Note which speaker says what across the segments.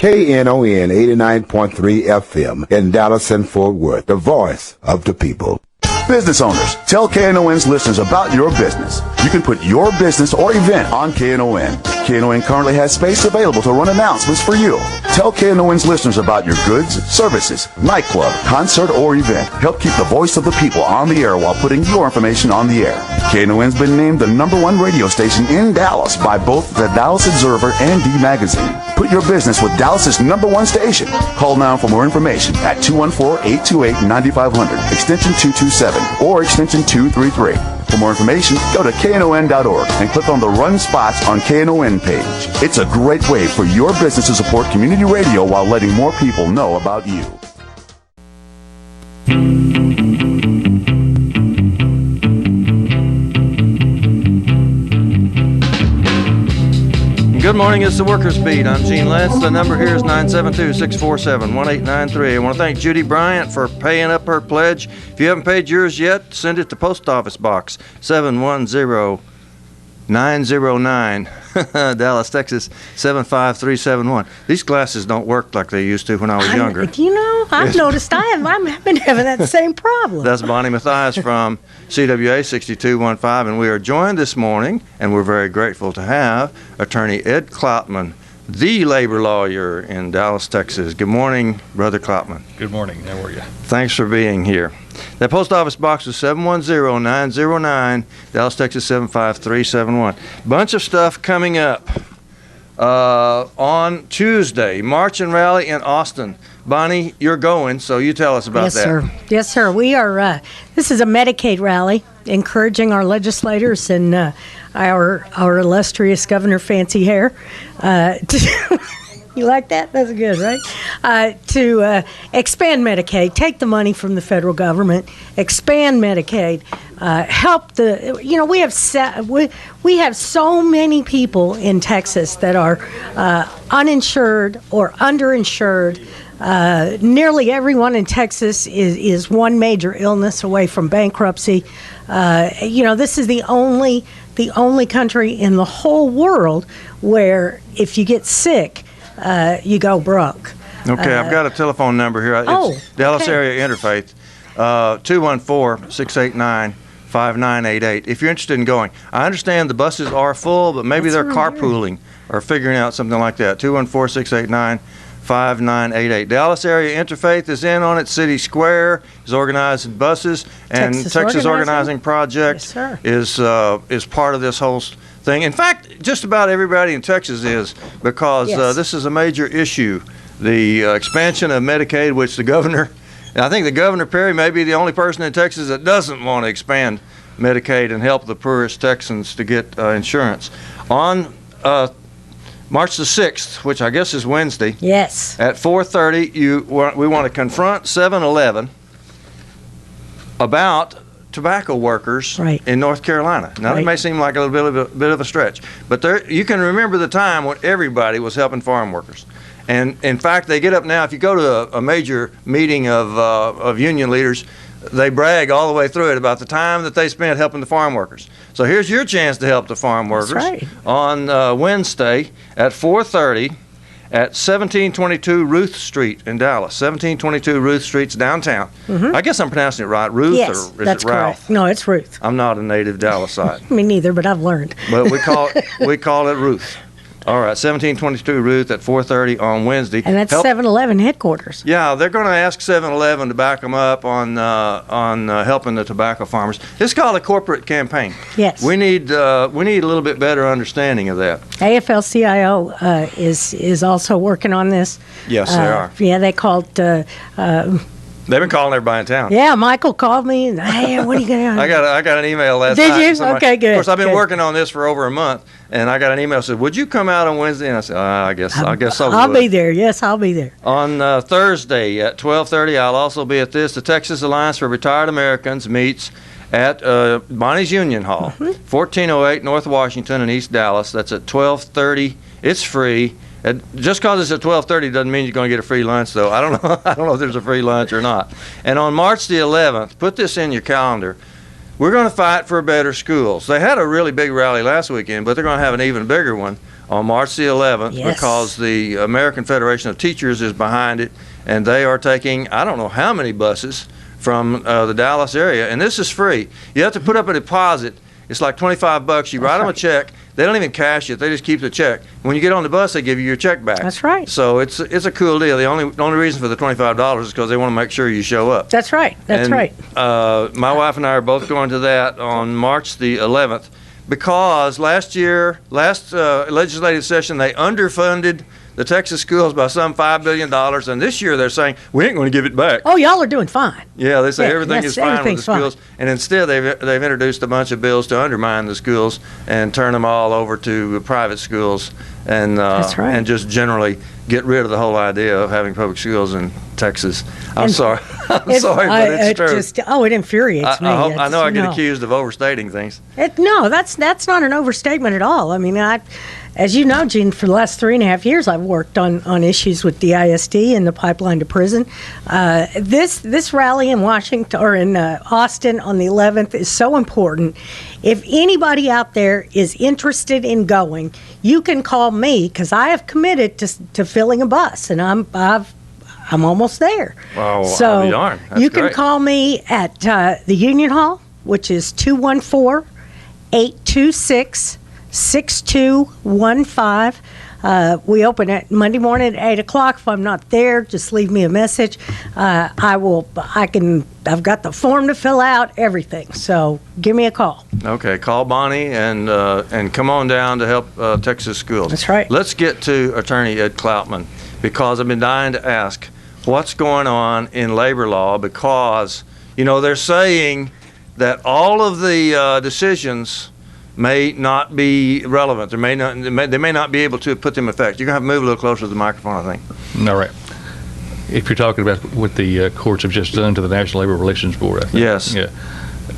Speaker 1: KNON 89.3 FM in Dallas and Fort Worth, the voice of the people.
Speaker 2: Business owners, tell KNON's listeners about your business. You can put your business or event on KNON. KNON currently has space available to run announcements for you. Tell KNON's listeners about your goods, services, nightclub, concert, or event. Help keep the voice of the people on the air while putting your information on the air. KNON's been named the #1 radio station in Dallas by both the Dallas Observer and D Magazine. Put your business with Dallas's #1 station. Call now for more information at 214-828-9500, extension 227, or extension 233. For more information, go to KNON.org and click on the Run Spots on KNON page. It's a great way for your business to support community radio while letting more people know about you.
Speaker 3: Good morning, it's the Workers Beat. I'm Gene Lantz. The number here is 972-647-1893. I want to thank Judy Bryant for paying up her pledge. If you haven't paid yours yet, send it to Post Office Box 710-909, Dallas, Texas 75371. These glasses don't work like they used to when I was younger.
Speaker 4: You know, I've noticed I've been having that same problem.
Speaker 3: That's Bonnie Mathias from CWA 6215, and we are joined this morning, and we're very grateful to have Attorney Ed Cloutman, the labor lawyer in Dallas, Texas. Good morning, Brother Cloutman.
Speaker 5: Good morning. How are you?
Speaker 3: Thanks for being here. That post office box is 710-909, Dallas, Texas 75371. Bunch of stuff coming up on Tuesday, March and Rally in Austin. Bonnie, you're going, so you tell us about that.
Speaker 4: Yes, sir. Yes, sir. We are. This is a Medicaid rally, encouraging our legislators and our illustrious Governor Fancy Hair. You like that? That's good, right? To expand Medicaid, take the money from the federal government, expand Medicaid, help the. You know, we have so many people in Texas that are uninsured or underinsured. Nearly everyone in Texas is one major illness away from bankruptcy. You know, this is the only country in the whole world where if you get sick, you go broke.
Speaker 3: Okay, I've got a telephone number here. It's Dallas Area Interfaith, 214-689-5988. If you're interested in going, I understand the buses are full, but maybe they're carpooling or figuring out something like that. 214-689-5988. Dallas Area Interfaith is in on it. City Square is organizing buses, and Texas Organizing Project is part of this whole thing. In fact, just about everybody in Texas is, because this is a major issue. The expansion of Medicaid, which the governor, and I think the Governor Perry may be the only person in Texas that doesn't want to expand Medicaid and help the poorest Texans to get insurance. On March the 6th, which I guess is Wednesday,
Speaker 4: yes,
Speaker 3: at 4:30, we want to confront 7-Eleven about tobacco workers in North Carolina. Now, it may seem like a little bit of a stretch, but you can remember the time when everybody was helping farm workers. And in fact, they get up now. If you go to a major meeting of union leaders, they brag all the way through it about the time that they spent helping the farm workers. So here's your chance to help the farm workers on Wednesday at 4:30 at 1722 Ruth Street in Dallas. 1722 Ruth Street's downtown. I guess I'm pronouncing it right. Ruth, or is it Ralph?
Speaker 4: Correct. No, it's Ruth.
Speaker 3: I'm not a native Dallasite.
Speaker 4: Me neither, but I've learned.
Speaker 3: But we call it Ruth. All right, 1722 Ruth at 4:30 on Wednesday.
Speaker 4: And that's 7-Eleven headquarters.
Speaker 3: Yeah, they're going to ask 7-Eleven to back them up on helping the tobacco farmers. It's called a corporate campaign.
Speaker 4: Yes.
Speaker 3: We need a little bit better understanding of that.
Speaker 4: AFL-CIO is also working on this.
Speaker 3: Yes, they are.
Speaker 4: Yeah, they called.
Speaker 3: They've been calling everybody in town.
Speaker 4: Yeah, Michael called me. And, hey, what are you going to do?
Speaker 3: I got an email last night.
Speaker 4: Did you? Okay, good.
Speaker 3: Of course, I've been working on this for over a month, and I got an email that said, "Would you come out on Wednesday?" And I said, "I guess so."
Speaker 4: I'll be there. Yes, I'll be there.
Speaker 3: On Thursday at 12:30, I'll also be at this. The Texas Alliance for Retired Americans meets at Bonnie's Union Hall, 1408 North Washington in East Dallas. That's at 12:30. It's free. Just because it's at 12:30 doesn't mean you're going to get a free lunch, though. I don't know if there's a free lunch or not. And on March the 11th, put this in your calendar, we're going to fight for better schools. They had a really big rally last weekend, but they're going to have an even bigger one on March the 11th
Speaker 4: Yes.
Speaker 3: because the American Federation of Teachers is behind it, and they are taking, I don't know how many buses from the Dallas area, and this is free. You have to put up a deposit. It's like $25. You write them a check. They don't even cash it. They just keep the check. When you get on the bus, they give you your check back.
Speaker 4: That's right.
Speaker 3: So it's a cool deal. The only reason for the $25 is because they want to make sure you show up.
Speaker 4: That's right. That's
Speaker 3: And,
Speaker 4: right.
Speaker 3: My wife and I are both going to that on March the 11th because last legislative session they underfunded the Texas schools by some $5 billion, and this year they're saying we ain't going to give it back.
Speaker 4: Oh, y'all are doing fine.
Speaker 3: Yeah, they say
Speaker 4: Yeah,
Speaker 3: everything
Speaker 4: yes,
Speaker 3: is fine with the
Speaker 4: everything's fine.
Speaker 3: schools, and instead they've introduced a bunch of bills to undermine the schools and turn them all over to private schools, and
Speaker 4: That's right.
Speaker 3: and just generally get rid of the whole idea of having public schools in Texas. I'm
Speaker 4: And
Speaker 3: sorry, I'm sorry, but it's true.
Speaker 4: It infuriates me.
Speaker 3: I know I get
Speaker 4: It's,
Speaker 3: accused of overstating things.
Speaker 4: No, that's not an overstatement at all. I mean, as you know, Gene, for the last 3.5 years, I've worked on issues with the ISD and the pipeline to prison. This rally in Washington or in Austin on the 11th is so important. If anybody out there is interested in going, you can call me because I have committed to filling a bus, and I'm almost there.
Speaker 3: Well,
Speaker 4: so
Speaker 3: I'll be darned. That's
Speaker 4: you can
Speaker 3: great.
Speaker 4: call me at the Union Hall, which is 214-826-6215. We open at Monday morning at 8 o'clock. If I'm not there, just leave me a message. I've got the form to fill out, everything. So give me a call.
Speaker 3: Okay, call Bonnie and come on down to help Texas schools.
Speaker 4: That's right.
Speaker 3: Let's get to Attorney Ed Cloutman because I've been dying to ask what's going on in labor law because, they're saying that all of the decisions may not be relevant. They may not be able to put them in effect. You're going to have to move a little closer to the microphone, I think.
Speaker 5: All right. If you're talking about what the courts have just done to the National Labor Relations Board, I think.
Speaker 3: Yes.
Speaker 5: Yeah.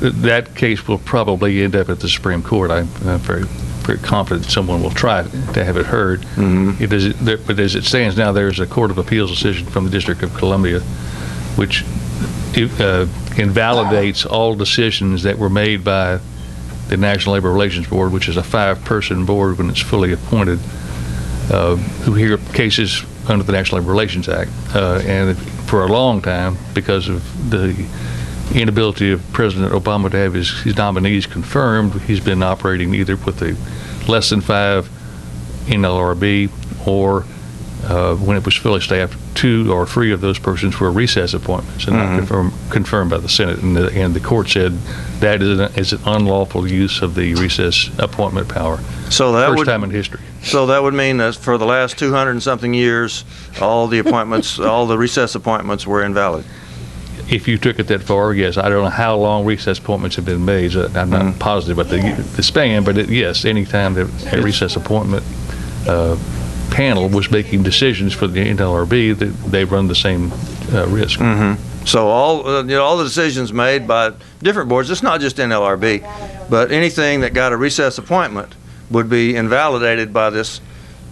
Speaker 5: That case will probably end up at the Supreme Court. I'm very, very confident someone will try to have it heard. Mm-hmm. But as it stands now, there's a Court of Appeals decision from the District of Columbia which invalidates all decisions that were made by the National Labor Relations Board, which is a 5-person board when it's fully appointed, who hear cases under the National Labor Relations Act. And for a long time, because of the inability of President Obama to have his nominees confirmed, he's been operating either with a less than 5 NLRB or when it was fully staffed, 2 or 3 of those persons were recess appointments and not confirmed by the Senate. And the court said that is an unlawful use of the recess appointment power.
Speaker 3: So that
Speaker 5: First time in history.
Speaker 3: So that would mean that for the last 200 and something years, all the appointments, all the recess appointments were invalid.
Speaker 5: If you took it that far, yes. I don't know how long recess appointments have been made. So I'm not positive about the span, but yes, any time that a recess appointment panel was making decisions for the NLRB, they run the same risk.
Speaker 3: Mm-hmm. So all the decisions made by different boards, it's not just NLRB, but anything that got a recess appointment would be invalidated by this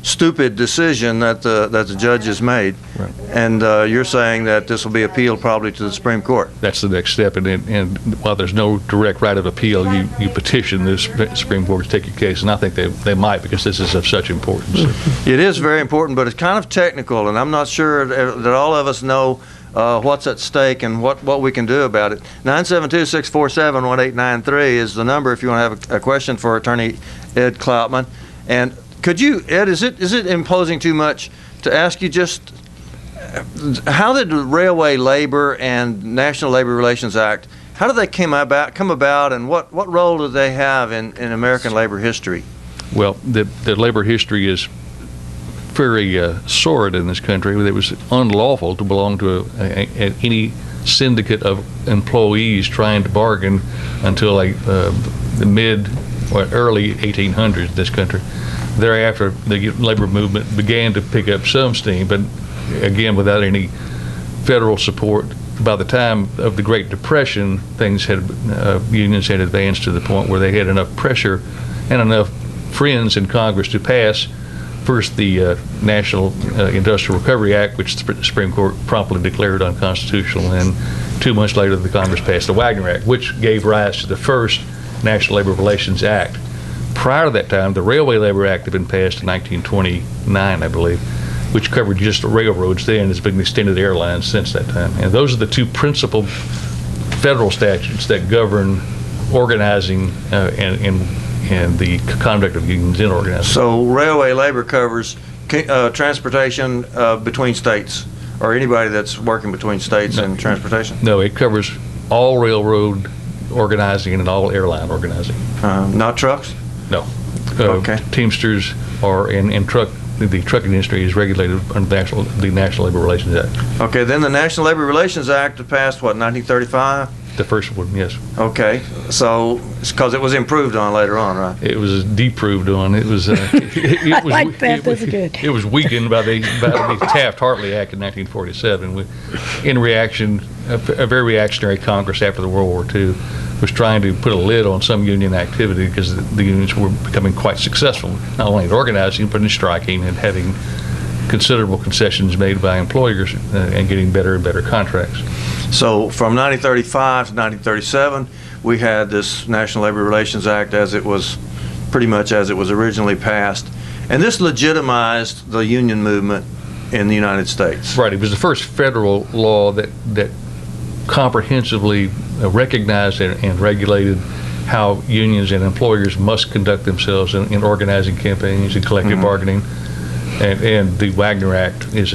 Speaker 3: stupid decision that the judges made.
Speaker 5: Right.
Speaker 3: And you're saying that this will be appealed probably to the Supreme Court.
Speaker 5: That's the next step. And while there's no direct right of appeal, you petition the Supreme Court to take your case. And I think they might, because this is of such importance.
Speaker 3: It is very important, but it's kind of technical, and I'm not sure that all of us know what's at stake and what we can do about it. 972-647-1893 is the number if you want to have a question for Attorney Ed Cloutman. And could you, Ed, is it imposing too much to ask you just how did the Railway Labor and National Labor Relations Act, how did they come about, and what role do they have in American labor history?
Speaker 5: Well, the labor history is very sordid in this country. It was unlawful to belong to any syndicate of employees trying to bargain until the mid or early 1800s in this country. Thereafter, the labor movement began to pick up some steam, but again, without any federal support. By the time of the Great Depression, unions had advanced to the point where they had enough pressure and enough friends in Congress to pass first the National Industrial Recovery Act, which the Supreme Court promptly declared unconstitutional, and 2 months later the Congress passed the Wagner Act, which gave rise to the first National Labor Relations Act, prior to that time, the Railway Labor Act had been passed in 1929, I believe, which covered just railroads then. It's been extended to airlines since that time. And those are the two principal federal statutes that govern organizing and the conduct of unions in organizing.
Speaker 3: So railway labor covers transportation between states, or anybody that's working between states and transportation?
Speaker 5: No, it covers all railroad organizing and all airline organizing.
Speaker 3: Not trucks?
Speaker 5: No.
Speaker 3: Okay.
Speaker 5: Teamsters are in truck. The trucking industry is regulated under the National Labor Relations Act.
Speaker 3: Okay, then the National Labor Relations Act passed, what, 1935?
Speaker 5: The first one, yes.
Speaker 3: Okay, so it's because it was improved on later on, right?
Speaker 5: It was deproved on. It was. It was
Speaker 4: like that. That's good.
Speaker 5: It was weakened by the Taft-Hartley Act in 1947. In reaction, a very reactionary Congress after the World War II was trying to put a lid on some union activity because the unions were becoming quite successful, not only in organizing but in striking and having considerable concessions made by employers and getting better and better contracts.
Speaker 3: So from 1935 to 1937, we had this National Labor Relations Act pretty much as it was originally passed. And this legitimized the union movement in the United States.
Speaker 5: Right. It was the first federal law that comprehensively recognized and regulated how unions and employers must conduct themselves in organizing campaigns and collective bargaining. And the Wagner Act is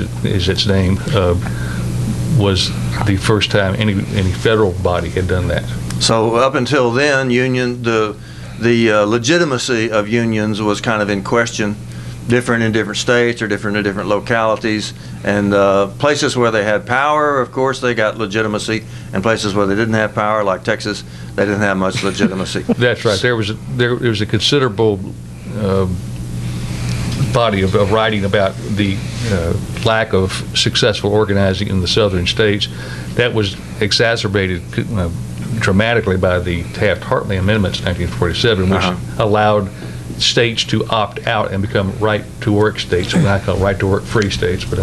Speaker 5: its name, was the first time any federal body had done that.
Speaker 3: So up until then, the legitimacy of unions was kind of in question, different in different states or different in different localities. And places where they had power, of course, they got legitimacy. And places where they didn't have power, like Texas, they didn't have much legitimacy.
Speaker 5: That's right. There was a considerable body of writing about the lack of successful organizing in the southern states. That was exacerbated dramatically by the Taft-Hartley amendments in 1947, which allowed states to opt out and become right-to-work states, and I call right-to-work free states. But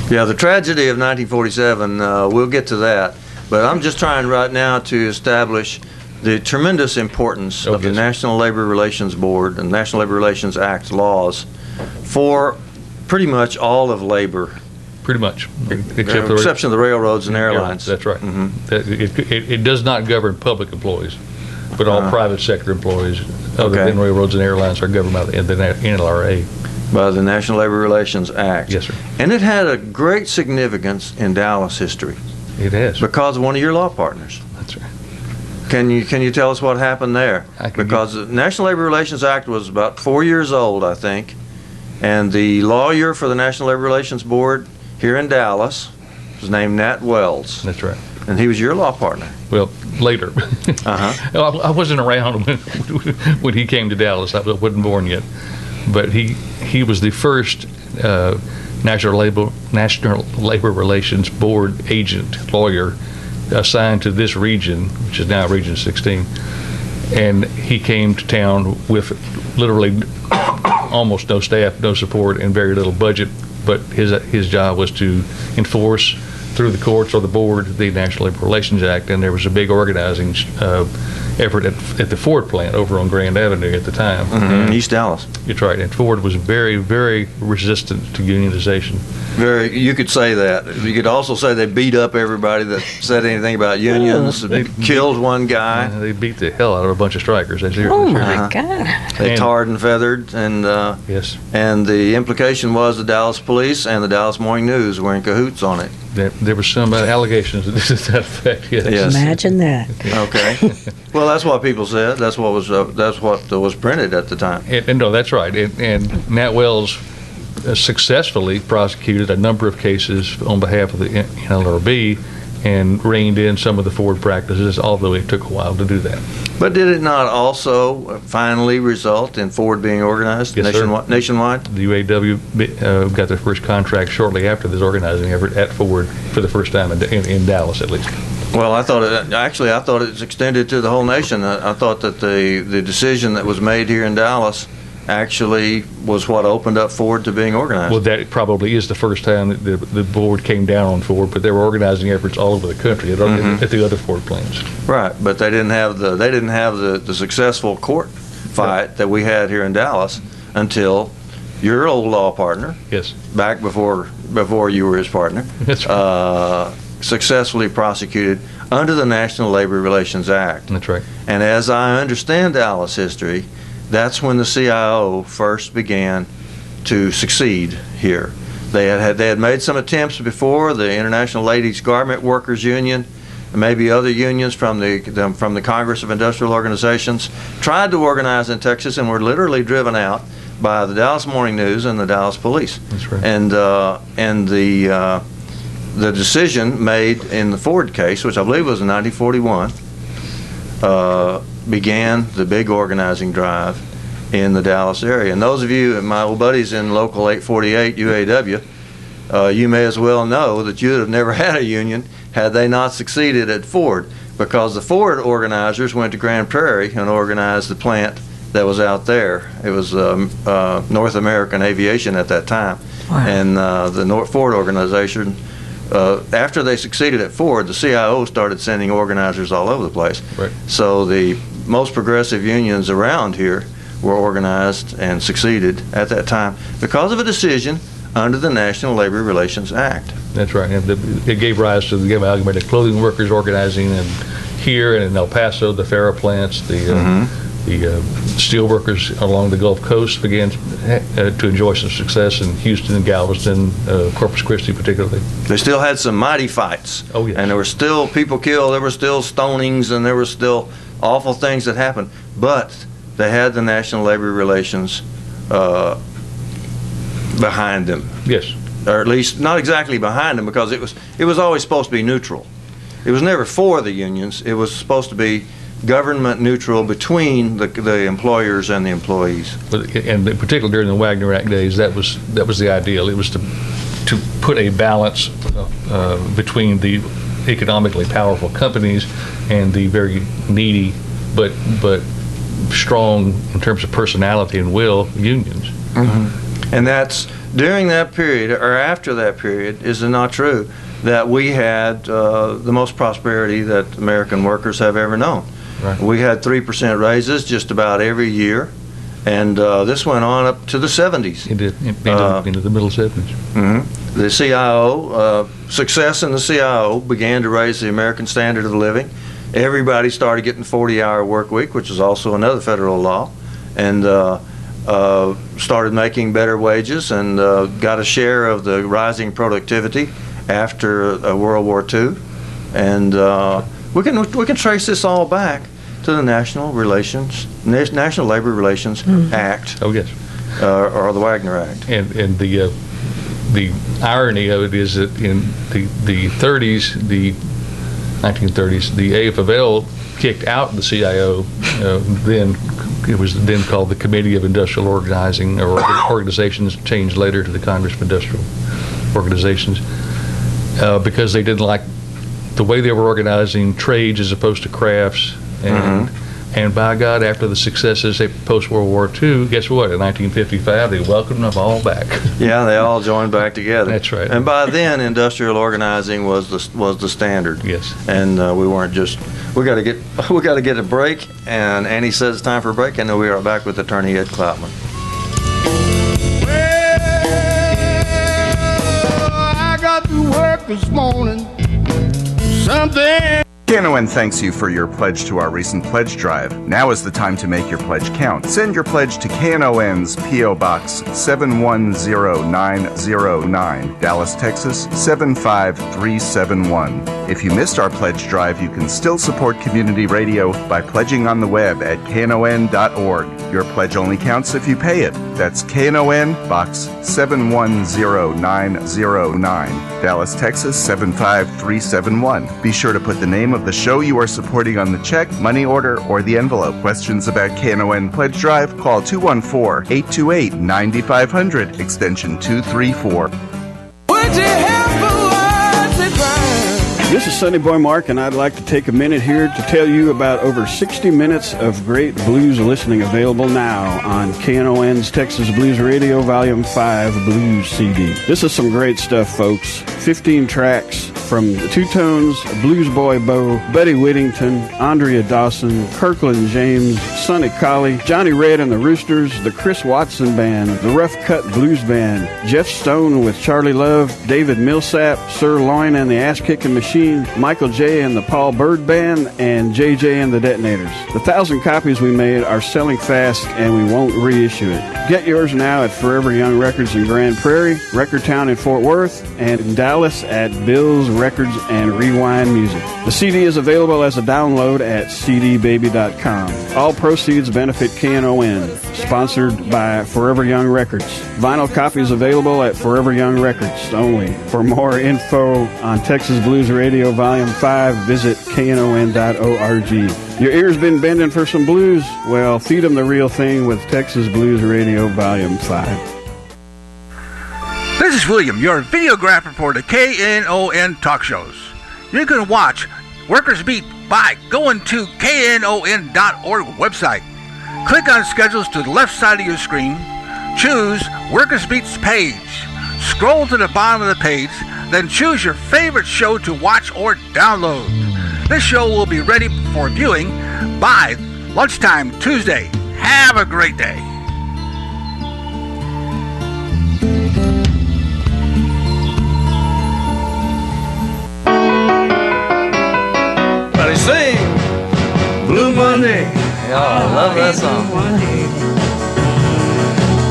Speaker 3: yeah, the tragedy of 1947, we'll get to that. But I'm just trying right now to establish the tremendous importance of the National Labor Relations Board and National Labor Relations Act laws for pretty much all of labor.
Speaker 5: Pretty much.
Speaker 3: Exception of the railroads and airlines.
Speaker 5: That's right. It does not govern public employees, but all private sector employees other than railroads and airlines are governed by the NLRA.
Speaker 3: By the National Labor Relations Act.
Speaker 5: Yes, sir.
Speaker 3: And it had a great significance in Dallas history.
Speaker 5: It has.
Speaker 3: Because of one of your law partners.
Speaker 5: That's right.
Speaker 3: Can you tell us what happened there? Because the National Labor Relations Act was about 4 years old, I think, and the lawyer for the National Labor Relations Board here in Dallas was named Nat Wells.
Speaker 5: That's right.
Speaker 3: And he was your law partner.
Speaker 5: Well, later. I wasn't around when he came to Dallas. I wasn't born yet. But he was the first National Labor Relations Board agent lawyer assigned to this region, which is now Region 16. And he came to town with literally almost no staff, no support, and very little budget. But his job was to enforce through the courts or the board the National Labor Relations Act, and there was a big organizing effort at the Ford plant over on Grand Avenue at the time.
Speaker 3: East Dallas.
Speaker 5: That's right, and Ford was very, very resistant to unionization.
Speaker 3: You could say that. You could also say they beat up everybody that said anything about unions. They killed one guy.
Speaker 5: They beat the hell out of a bunch of strikers.
Speaker 4: Oh my God!
Speaker 3: They tarred and feathered, and
Speaker 5: yes.
Speaker 3: And the implication was the Dallas police and the Dallas Morning News were in cahoots on it.
Speaker 5: There were some allegations to that effect.
Speaker 3: Yes.
Speaker 4: Imagine that.
Speaker 3: Okay. Well, that's what people said. That's what was printed at the time.
Speaker 5: And no, that's right. And Nat Wells successfully prosecuted a number of cases on behalf of the NLRB and reined in some of the Ford practices, although it took a while to do that.
Speaker 3: But did it not also finally result in Ford being organized nationwide?
Speaker 5: The UAW got their first contract shortly after this organizing effort at Ford for the first time in Dallas, at least.
Speaker 3: Well, I thought it was extended to the whole nation. I thought that the decision that was made here in Dallas actually was what opened up Ford to being organized.
Speaker 5: Well, that probably is the first time that the board came down on Ford, but there were organizing efforts all over the country at the other Ford plants.
Speaker 3: Right, but they didn't have the successful court fight that we had here in Dallas until your old law partner,
Speaker 5: Yes.
Speaker 3: back before you were his partner,
Speaker 5: That's right.
Speaker 3: successfully prosecuted under the National Labor Relations Act.
Speaker 5: That's right.
Speaker 3: And as I understand Dallas history, that's when the CIO first began to succeed here. They had made some attempts before. The International Ladies Garment Workers Union, and maybe other unions from the Congress of Industrial Organizations, tried to organize in Texas and were literally driven out by the Dallas Morning News and the Dallas Police.
Speaker 5: That's right.
Speaker 3: And the decision made in the Ford case, which I believe was in 1941, began the big organizing drive in the Dallas area. And those of you, my old buddies in Local 848 UAW, you may as well know that you would have never had a union had they not succeeded at Ford, because the Ford organizers went to Grand Prairie and organized the plant that was out there. It was North American Aviation at that time.
Speaker 4: Wow.
Speaker 3: And the Ford organization, after they succeeded at Ford, the CIO started sending organizers all over the place.
Speaker 5: Right.
Speaker 3: So the most progressive unions around here were organized and succeeded at that time because of a decision under the National Labor Relations Act.
Speaker 5: That's right. And it gave rise to the Amalgamated Clothing Workers organizing, and here and in El Paso, the Ferro plants, the steel workers along the Gulf Coast began to enjoy some success in Houston and Galveston, Corpus Christi particularly.
Speaker 3: They still had some mighty fights.
Speaker 5: Oh, yes.
Speaker 3: And there were still people killed, there were still stonings, and there were still awful things that happened. But they had the National Labor Relations behind them.
Speaker 5: Yes.
Speaker 3: Or at least not exactly behind them, because it was always supposed to be neutral. It was never for the unions. It was supposed to be government neutral between the employers and the employees.
Speaker 5: And particularly during the Wagner Act days, that was the ideal. It was to put a balance between the economically powerful companies and the very needy but strong in terms of personality and will unions.
Speaker 3: Mm-hmm. And that's during that period, or after that period, is it not true that we had the most prosperity that American workers have ever known?
Speaker 5: Right.
Speaker 3: We had 3% raises just about every year, and this went on up to the 70s.
Speaker 5: Into the middle 70s.
Speaker 3: Mm-hmm. The CIO, success in the CIO began to raise the American standard of living. Everybody started getting 40-hour work week, which is also another federal law, and started making better wages and got a share of the rising productivity after World War II. And we can trace this all back to the National Labor Relations Act.
Speaker 5: Oh, yes.
Speaker 3: Or the Wagner Act.
Speaker 5: And the irony of it is that in the 30s, the 1930s, the AFL kicked out the CIO. Then it was then called the Committee of Industrial Organizing, or organizations, changed later to the Congress of Industrial Organizations, because they didn't like the way they were organizing trades as opposed to crafts. And by God, after the successes post-World War II, guess what? In 1955, they welcomed them all back.
Speaker 3: Yeah, they all joined back together.
Speaker 5: That's right.
Speaker 3: And by then, industrial organizing was the standard.
Speaker 5: Yes.
Speaker 3: And we weren't just. We got to get a break. And Annie says it's time for a break, and then we are back with Attorney Ed Cloutman.
Speaker 6: Well, I got to work this morning. Something.
Speaker 2: Knon thanks you for your pledge to our recent pledge drive. Now is the time to make your pledge count. Send your pledge to Knon's P.O. Box 710909, Dallas, Texas 75371. If you missed our pledge drive, you can still support community radio by pledging on the web at knon.org. Your pledge only counts if you pay it. That's Knon, Box 710909, Dallas, Texas 75371. Be sure to put the name of the show you are supporting on the check, money order, or the envelope. Questions about Knon Pledge Drive? Call 214-828-9500, extension 234.
Speaker 6: This is Sonny Boy Mark, and I'd like to take a minute here to tell you about over 60 minutes of great blues listening available now on KNON's Texas Blues Radio Volume 5 Blues CD. This is some great stuff, folks. 15 tracks, from the Two-Tones, Blues Boy Bo, Buddy Whittington, Andrea Dawson, Kirkland James, Sonny Colley, Johnny Red and the Roosters, the Chris Watson Band, the Rough Cut Blues Band, Jeff Stone with Charlie Love, David Millsap, Sir Loin and the Ass Kicking Machine, Michael J. and the Paul Bird Band, and JJ and the Detonators. The 1,000 copies we made are selling fast, and we won't reissue it. Get yours now at Forever Young Records in Grand Prairie, Record Town in Fort Worth, and in Dallas at Bill's Records and Rewind Music. The CD is available as a download at cdbaby.com. All proceeds benefit KNON, sponsored by Forever Young Records. Vinyl copies available at Forever Young Records only. For more info on Texas Blues Radio Volume 5, visit knon.org. Your ears been bending for some blues? Well, feed them the real thing with Texas Blues Radio Volume 5.
Speaker 7: This is William, your videographer for the KNON talk shows. You can watch Workers Beat by going to knon.org website. Click on schedules to the left side of your screen. Choose Workers Beat's page. Scroll to the bottom of the page, then choose your favorite show to watch or download. This show will be ready for viewing by lunchtime Tuesday. Have a great day.
Speaker 3: Everybody sing Blue Monday. Yeah, I love that song.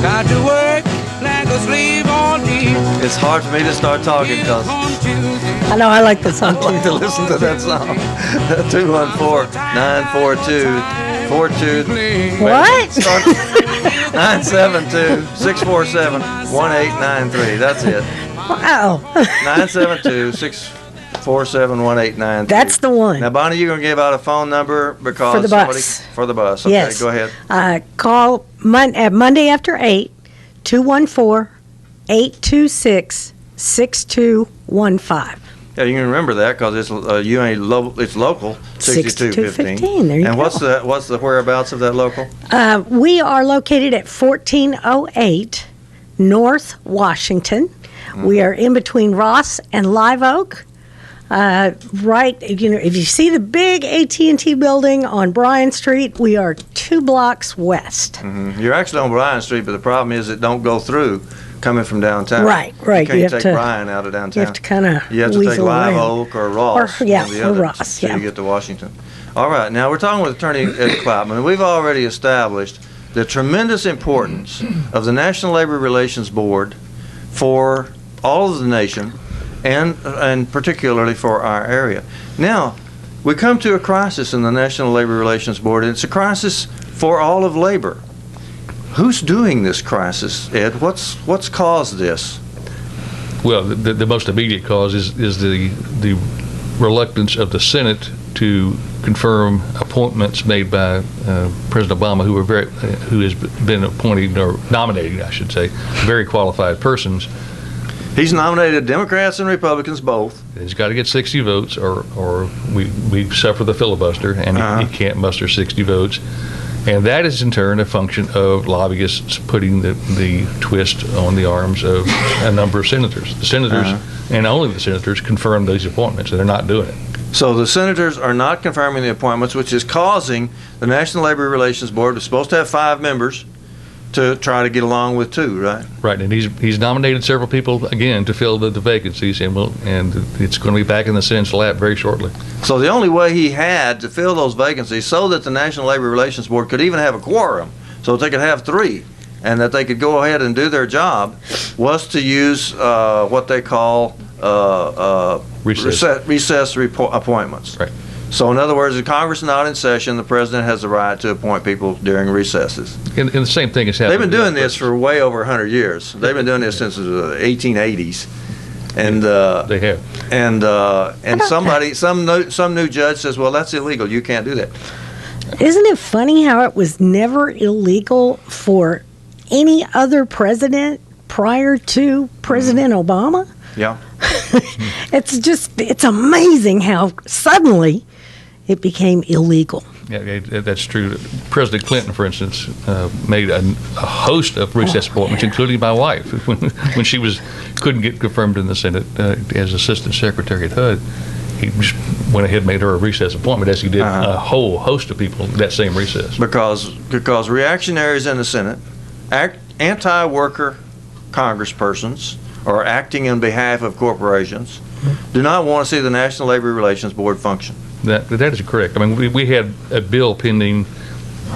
Speaker 8: Got to work like a slave all day.
Speaker 3: It's hard for me to start talking because
Speaker 4: I know, I like the song
Speaker 3: I like to listen to that song. 214-942-42.
Speaker 4: What?
Speaker 3: 972-647-1893. That's it.
Speaker 4: Wow.
Speaker 3: 972-647-1893.
Speaker 4: That's the one.
Speaker 3: Now, Bonnie, you're going to give out a phone number because
Speaker 4: For the bus.
Speaker 3: For the bus. Okay,
Speaker 4: Yes.
Speaker 3: go ahead.
Speaker 4: Call Monday after 8, 214-826-6215.
Speaker 3: Yeah, you can remember that because it's it's local 6215.
Speaker 4: There you
Speaker 3: and
Speaker 4: go.
Speaker 3: what's the whereabouts of that local?
Speaker 4: We are located at 1408 North Washington. We are in between Ross and Live Oak. Right, if you see the big AT&T building on Bryan Street, we are 2 blocks west.
Speaker 3: Mm-hmm. You're actually on Bryan Street, but the problem is it don't go through coming from downtown.
Speaker 4: Right.
Speaker 3: You can't
Speaker 4: You have
Speaker 3: take
Speaker 4: to-
Speaker 3: Bryan out of downtown.
Speaker 4: You have to kind of
Speaker 3: You have to take
Speaker 4: weasel
Speaker 3: Live
Speaker 4: around.
Speaker 3: Oak or Ross.
Speaker 4: Or
Speaker 3: one of the others
Speaker 4: Ross,
Speaker 3: till
Speaker 4: yeah.
Speaker 3: you get to Washington. All right, now we're talking with Attorney Ed Cloutman. We've already established the tremendous importance of the National Labor Relations Board for all of the nation and particularly for our area. Now, we come to a crisis in the National Labor Relations Board, and it's a crisis for all of labor. Who's doing this crisis, Ed? What's caused this?
Speaker 5: Well, the most immediate cause is the reluctance of the Senate to confirm appointments made by President Obama, who has been appointed or nominated, I should say, very qualified persons.
Speaker 3: He's nominated Democrats and Republicans both.
Speaker 5: He's got to get 60 votes, or we suffer the filibuster, and he can't muster 60 votes. And that is in turn a function of lobbyists putting the twist on the arms of a number of senators. The senators, and only the senators, confirm these appointments, and they're not doing it.
Speaker 3: So the senators are not confirming the appointments, which is causing the National Labor Relations Board, which is supposed to have 5 members, to try to get along with 2, right?
Speaker 5: Right, and he's nominated several people again to fill the vacancies, and it's going to be back in the Senate's lap very shortly.
Speaker 3: So the only way he had to fill those vacancies so that the National Labor Relations Board could even have a quorum, so that they could have 3, and that they could go ahead and do their job, was to use what they call recess appointments.
Speaker 5: Right.
Speaker 3: So in other words, if Congress is not in session, the president has the right to appoint people during recesses.
Speaker 5: And the same thing has happened.
Speaker 3: They've been doing this for way over 100 years. They've been doing this since the 1880s. And
Speaker 5: they have.
Speaker 3: And some new judge says, well, that's illegal. You can't do that.
Speaker 4: Isn't it funny how it was never illegal for any other president prior to President Obama?
Speaker 3: Yeah.
Speaker 4: It's amazing how suddenly it became illegal.
Speaker 5: Yeah, that's true. President Clinton, for instance, made a host of recess appointments, including my wife, when she couldn't get confirmed in the Senate as Assistant Secretary at HUD. He just went ahead and made her a recess appointment, as he did a whole host of people that same recess.
Speaker 3: Because reactionaries in the Senate, anti-worker congresspersons, are acting on behalf of corporations, do not want to see the National Labor Relations Board function.
Speaker 5: That is correct. I mean, we had a bill pending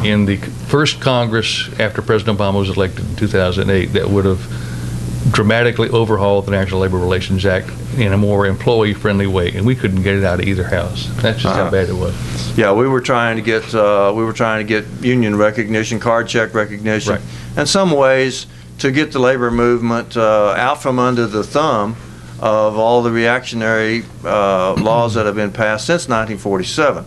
Speaker 5: in the first Congress after President Obama was elected in 2008 that would have dramatically overhauled the National Labor Relations Act in a more employee-friendly way, and we couldn't get it out of either house. That's just how bad it was.
Speaker 3: Yeah, we were trying to get union recognition, card check recognition,
Speaker 5: right.
Speaker 3: In some ways to get the labor movement out from under the thumb of all the reactionary laws that have been passed since 1947.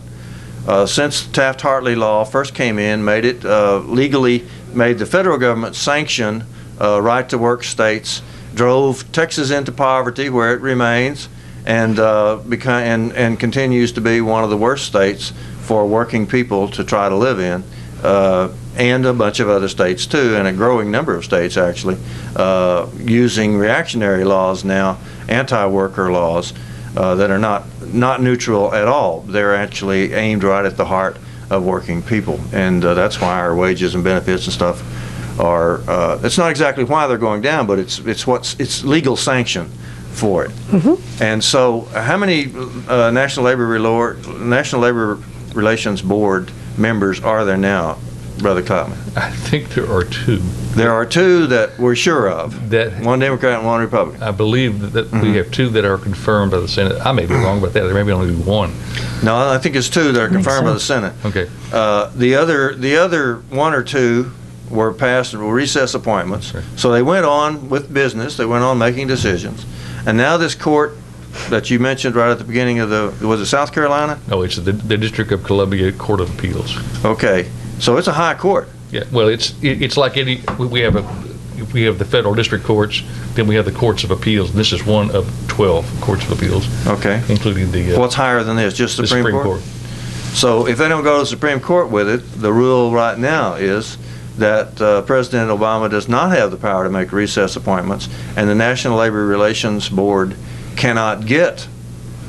Speaker 3: Since Taft-Hartley law first came in, made it legally, made the federal government sanction right-to-work states, drove Texas into poverty, where it remains, and continues to be one of the worst states for working people to try to live in, and a bunch of other states too, and a growing number of states actually, using reactionary laws now, anti-worker laws that are not neutral at all. They're actually aimed right at the heart of working people, and that's why our wages and benefits and stuff are. It's not exactly why they're going down, but it's legal sanction for it. Mm-hmm. And so, how many National Labor Relations Board members are there now, Brother Cloutman?
Speaker 5: I think there are two.
Speaker 3: There are two that we're sure of. One Democrat and one Republican.
Speaker 5: I believe that we have two that are confirmed by the Senate. I may be wrong about that. There may be only one.
Speaker 3: No, I think it's two that are confirmed by the Senate.
Speaker 5: Okay.
Speaker 3: The other one or two were passed were recess appointments. Right. So they went on with business. They went on making decisions. And now this court that you mentioned right at the beginning of was it South Carolina?
Speaker 5: No, it's the District of Columbia Court of Appeals.
Speaker 3: Okay. So it's a high court.
Speaker 5: Yeah. Well, it's like any we have the federal district courts, then we have the courts of appeals. This is one of 12 courts of appeals.
Speaker 3: Okay.
Speaker 5: Including the
Speaker 3: what's higher than this? Just Supreme
Speaker 5: Court?
Speaker 3: So if they don't go to the Supreme Court with it, the rule right now is that President Obama does not have the power to make recess appointments, and the National Labor Relations Board cannot get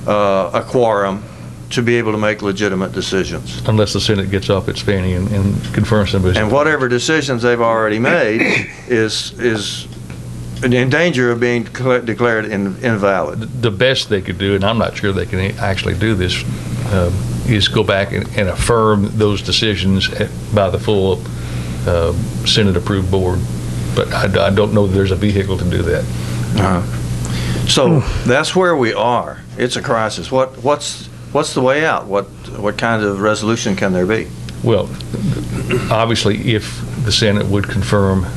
Speaker 3: a quorum to be able to make legitimate decisions.
Speaker 5: Unless the Senate gets off its fanny and confirms them.
Speaker 3: And whatever decisions they've already made is in danger of being declared invalid.
Speaker 5: The best they could do, and I'm not sure they can actually do this, is go back and affirm those decisions by the full Senate-approved board. But I don't know that there's a vehicle to do that.
Speaker 3: So that's where we are. It's a crisis. What's the way out? What kind of resolution can there be?
Speaker 5: Well, obviously, if the Senate would confirm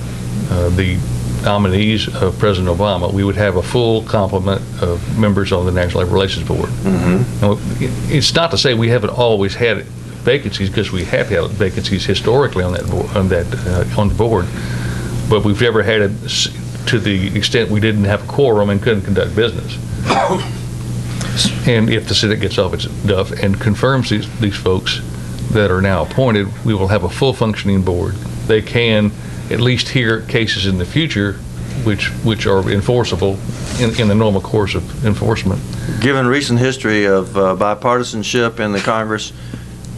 Speaker 5: the nominees of President Obama, we would have a full complement of members on the National Labor Relations Board. Mm-hmm. Now, it's not to say we haven't always had vacancies, because we have had vacancies historically on that board, on the board, but we've never had it to the extent we didn't have a quorum and couldn't conduct business. And if the Senate gets off its duff and confirms these folks that are now appointed, we will have a full functioning board. They can at least hear cases in the future which are enforceable in the normal course of enforcement.
Speaker 3: Given recent history of bipartisanship in the Congress,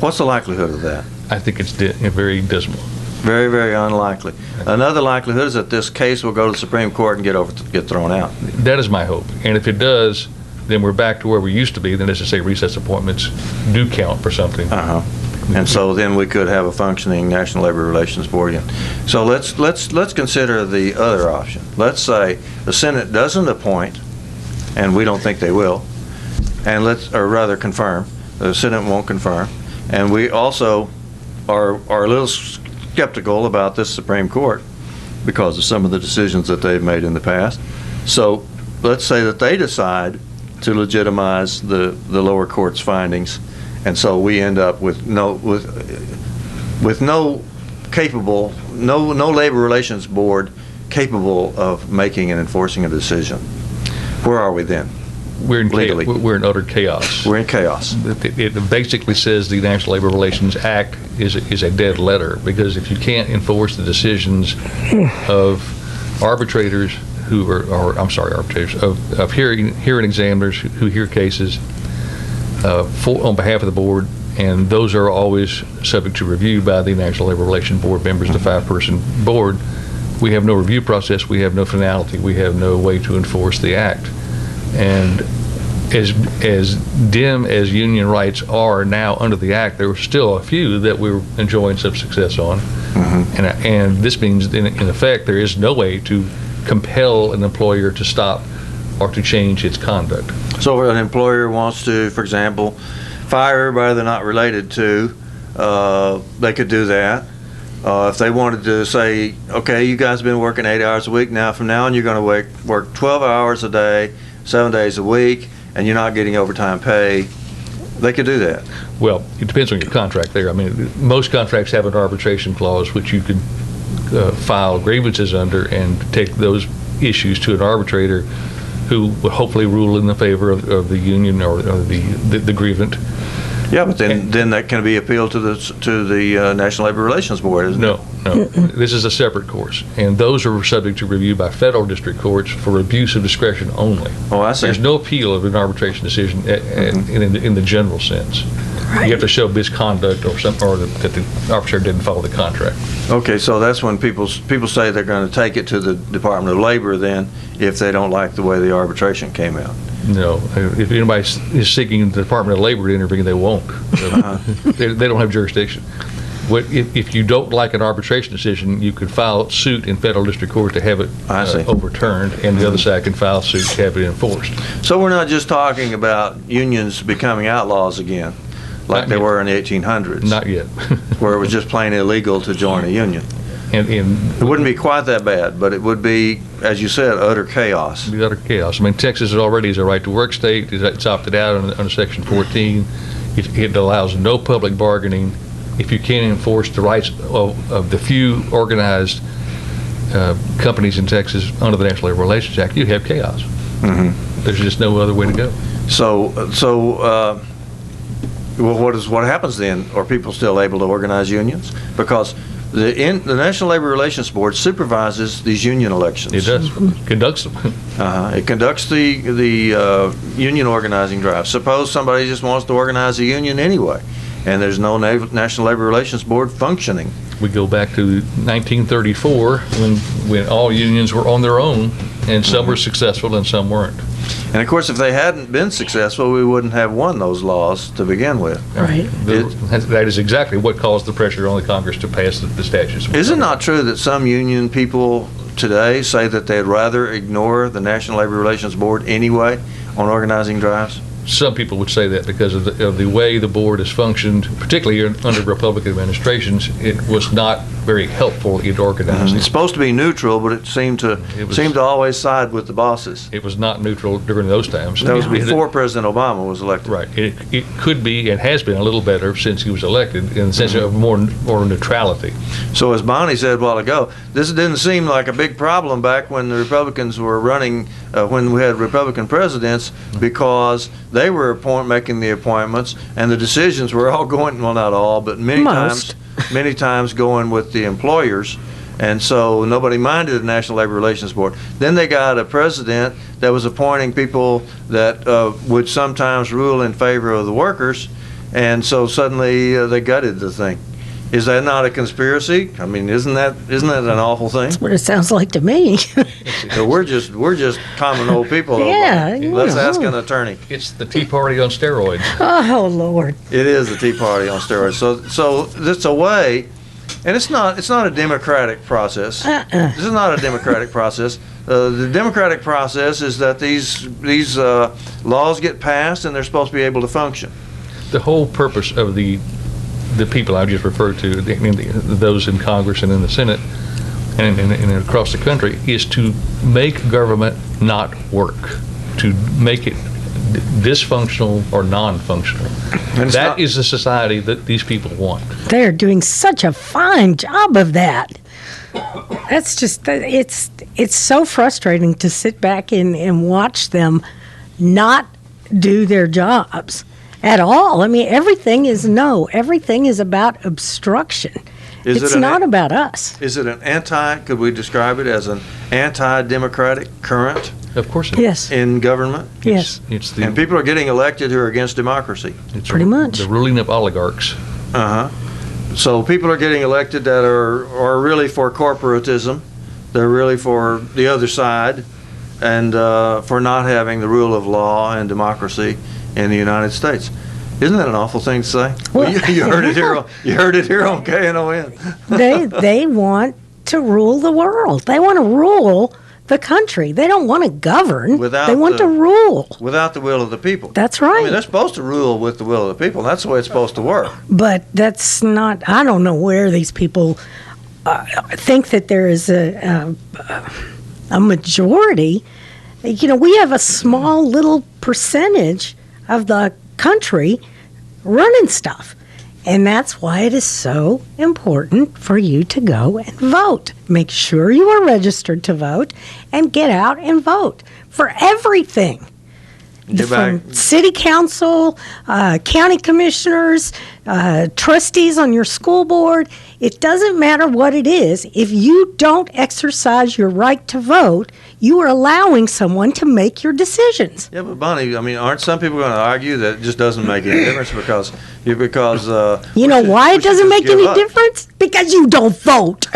Speaker 3: what's the likelihood of that?
Speaker 5: I think it's very dismal.
Speaker 3: Very, very unlikely. Another likelihood is that this case will go to the Supreme Court and get thrown out.
Speaker 5: That is my hope. And if it does, then we're back to where we used to be. Then, as I say, recess appointments do count for something.
Speaker 3: And so then we could have a functioning National Labor Relations Board again. So let's consider the other option. Let's say the Senate doesn't appoint, and we don't think they will, and or rather confirm. The Senate won't confirm, and we also are a little skeptical about this Supreme Court because of some of the decisions that they've made in the past. So let's say that they decide to legitimize the lower court's findings, and so we end up with no labor relations board capable of making and enforcing a decision. Where are we then?
Speaker 5: We're in
Speaker 3: legally.
Speaker 5: We're in utter chaos.
Speaker 3: We're in chaos.
Speaker 5: It basically says the National Labor Relations Act is a dead letter, because if you can't enforce the decisions of arbitrators of hearing examiners who hear cases on behalf of the board, and those are always subject to review by the National Labor Relations Board members, the 5-person board. We have no review process, we have no finality, we have no way to enforce the act. And as dim as union rights are now under the act, there were still a few that we were enjoying some success on. And this means, in effect, there is no way to compel an employer to stop or to change its conduct.
Speaker 3: So if an employer wants to, for example, fire everybody they're not related to, they could do that. If they wanted to say, okay, you guys have been working 8 hours a week, now from now on you're going to work 12 hours a day, 7 days a week, and you're not getting overtime pay, they could do that.
Speaker 5: Well, it depends on your contract there. I mean, most contracts have an arbitration clause which you could file grievances under and take those issues to an arbitrator who would hopefully rule in the favor of the union or the grievant.
Speaker 3: Yeah, but then that can be appealed to the National Labor Relations Board, isn't it?
Speaker 5: No. This is a separate course, and those are subject to review by federal district courts for abuse of discretion only.
Speaker 3: Oh, I see.
Speaker 5: There's no appeal of an arbitration decision in the general sense. You have to show misconduct or that the arbitrator didn't follow the contract.
Speaker 3: Okay, so that's when people say they're going to take it to the Department of Labor then if they don't like the way the arbitration came out.
Speaker 5: No, if anybody is seeking the Department of Labor to intervene, they won't. They don't have jurisdiction. If you don't like an arbitration decision, you could file suit in federal district court to have it overturned, and the other side can file suit to have it enforced.
Speaker 3: So we're not just talking about unions becoming outlaws again, like they were in the 1800s.
Speaker 5: Not yet.
Speaker 3: Where it was just plain illegal to join a union.
Speaker 5: And
Speaker 3: it wouldn't be quite that bad, but it would be, as you said, utter chaos.
Speaker 5: It'd be utter chaos. I mean, Texas already is a right-to-work state. It's opted out under Section 14. It allows no public bargaining. If you can't enforce the rights of the few organized companies in Texas under the National Labor Relations Act, you have chaos. There's just no other way to go.
Speaker 3: So what happens then? Are people still able to organize unions? Because the National Labor Relations Board supervises these union elections.
Speaker 5: It does. Conducts them.
Speaker 3: It conducts the union organizing drive. Suppose somebody just wants to organize a union anyway, and there's no National Labor Relations Board functioning.
Speaker 5: We go back to 1934 when all unions were on their own, and some were successful and some weren't.
Speaker 3: And of course, if they hadn't been successful, we wouldn't have won those laws to begin with.
Speaker 4: Right.
Speaker 5: That is exactly what caused the pressure on the Congress to pass the statutes.
Speaker 3: Is it not true that some union people today say that they'd rather ignore the National Labor Relations Board anyway on organizing drives?
Speaker 5: Some people would say that because of the way the board has functioned, particularly under Republican administrations. It was not very helpful in organizing.
Speaker 3: It's supposed to be neutral, but it seemed to always side with the bosses.
Speaker 5: It was not neutral during those times.
Speaker 3: That was before President Obama was elected.
Speaker 5: Right. It could be and has been a little better since he was elected in the sense of more neutrality.
Speaker 3: So as Bonnie said a while ago, this didn't seem like a big problem back when the Republicans were running, when we had Republican presidents, because they were making the appointments, and the decisions were all going, well, not all, but many times going with the employers, and so nobody minded the National Labor Relations Board. Then they got a president that was appointing people that would sometimes rule in favor of the workers, and so suddenly they gutted the thing. Is that not a conspiracy? I mean, isn't that an awful thing?
Speaker 4: That's what it sounds like to me.
Speaker 3: We're just common old people.
Speaker 4: Yeah.
Speaker 3: Let's ask an attorney.
Speaker 5: It's the Tea Party on steroids.
Speaker 4: Oh, Lord.
Speaker 3: It is the Tea Party on steroids. So it's a way, and it's not a democratic process. This is not a democratic process. The democratic process is that these laws get passed and they're supposed to be able to function.
Speaker 5: The whole purpose of the people I just referred to, those in Congress and in the Senate and across the country, is to make government not work, to make it dysfunctional or non-functional. That is the society that these people want.
Speaker 4: They're doing such a fine job of that. That's just, it's so frustrating to sit back and watch them not do their jobs at all. I mean, everything is Everything is about obstruction. It's not about us.
Speaker 3: Is it could we describe it as an anti-democratic current?
Speaker 5: Of course it
Speaker 4: is.
Speaker 3: In government?
Speaker 4: Yes.
Speaker 3: And people are getting elected who are against democracy.
Speaker 5: It's
Speaker 4: pretty much.
Speaker 5: The ruling of oligarchs.
Speaker 3: Uh-huh. So people are getting elected that are really for corporatism. They're really for the other side and for not having the rule of law and democracy in the United States. Isn't that an awful thing to say? Well, you heard it here. You heard it here on KNON.
Speaker 4: They want to rule the world. They want to rule the country. They don't want to govern. They want to rule
Speaker 3: without the will of the people.
Speaker 4: That's right.
Speaker 3: I mean, they're supposed to rule with the will of the people. That's the way it's supposed to work.
Speaker 4: But that's not. I don't know where these people think that there is a majority. You know, we have a small little percentage of the country running stuff. And that's why it is so important for you to go and vote. Make sure you are registered to vote and get out and vote for everything. From city council, county commissioners, trustees on your school board. It doesn't matter what it is. If you don't exercise your right to vote, you are allowing someone to make your decisions.
Speaker 3: Yeah, but Bonnie, I mean, aren't some people going to argue that it just doesn't make any difference because
Speaker 4: you know why it doesn't make any difference? Because you don't vote.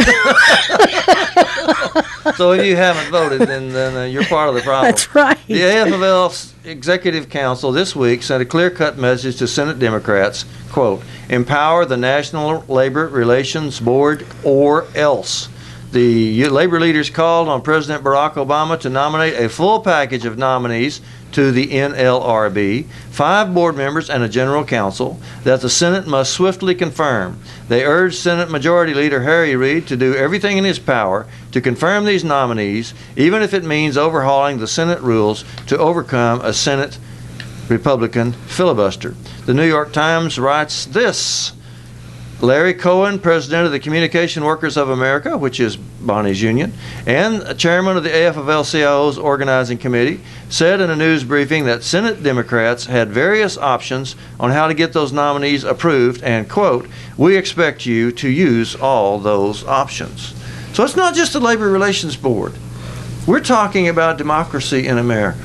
Speaker 3: So if you haven't voted, then you're part of the problem.
Speaker 4: That's right.
Speaker 3: The AFL Executive Council this week sent a clear-cut message to Senate Democrats, quote, empower the National Labor Relations Board or else. The labor leaders called on President Barack Obama to nominate a full package of nominees to the NLRB, 5 board members and a general counsel, that the Senate must swiftly confirm. They urged Senate Majority Leader Harry Reid to do everything in his power to confirm these nominees, even if it means overhauling the Senate rules to overcome a Senate Republican filibuster. The New York Times writes this: Larry Cohen, president of the Communication Workers of America, which is Bonnie's union, and chairman of the AFL-CIO's organizing committee, said in a news briefing that Senate Democrats had various options on how to get those nominees approved, and, quote, we expect you to use all those options. So it's not just the Labor Relations Board. We're talking about democracy in America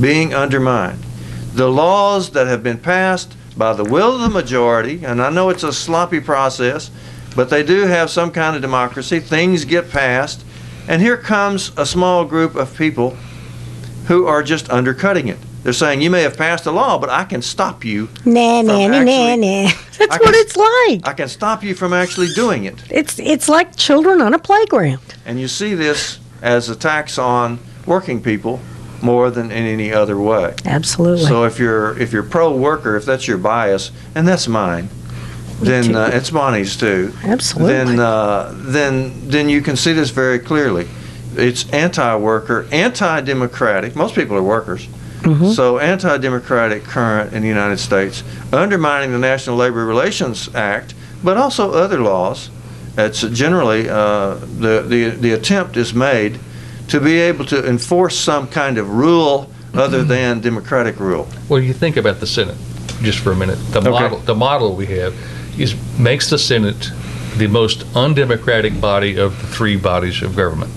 Speaker 3: being undermined. The laws that have been passed by the will of the majority, and I know it's a sloppy process, but they do have some kind of democracy. Things get passed, and here comes a small group of people who are just undercutting it. They're saying, you may have passed a law, but I can stop you.
Speaker 4: Nah. That's what it's like.
Speaker 3: I can stop you from actually doing it.
Speaker 4: It's like children on a playground.
Speaker 3: And you see this as a tax on working people more than in any other way.
Speaker 4: Absolutely.
Speaker 3: So if you're pro-worker, if that's your bias, and that's mine, then it's Bonnie's too.
Speaker 4: Absolutely.
Speaker 3: Then you can see this very clearly. It's anti-worker, anti-democratic. Most people are workers. Mm-hmm. So anti-democratic current in the United States, undermining the National Labor Relations Act, but also other laws. It's generally the attempt is made to be able to enforce some kind of rule other than democratic rule.
Speaker 5: Well, you think about the Senate just for a minute. The model we have makes the Senate the most undemocratic body of the 3 bodies of government.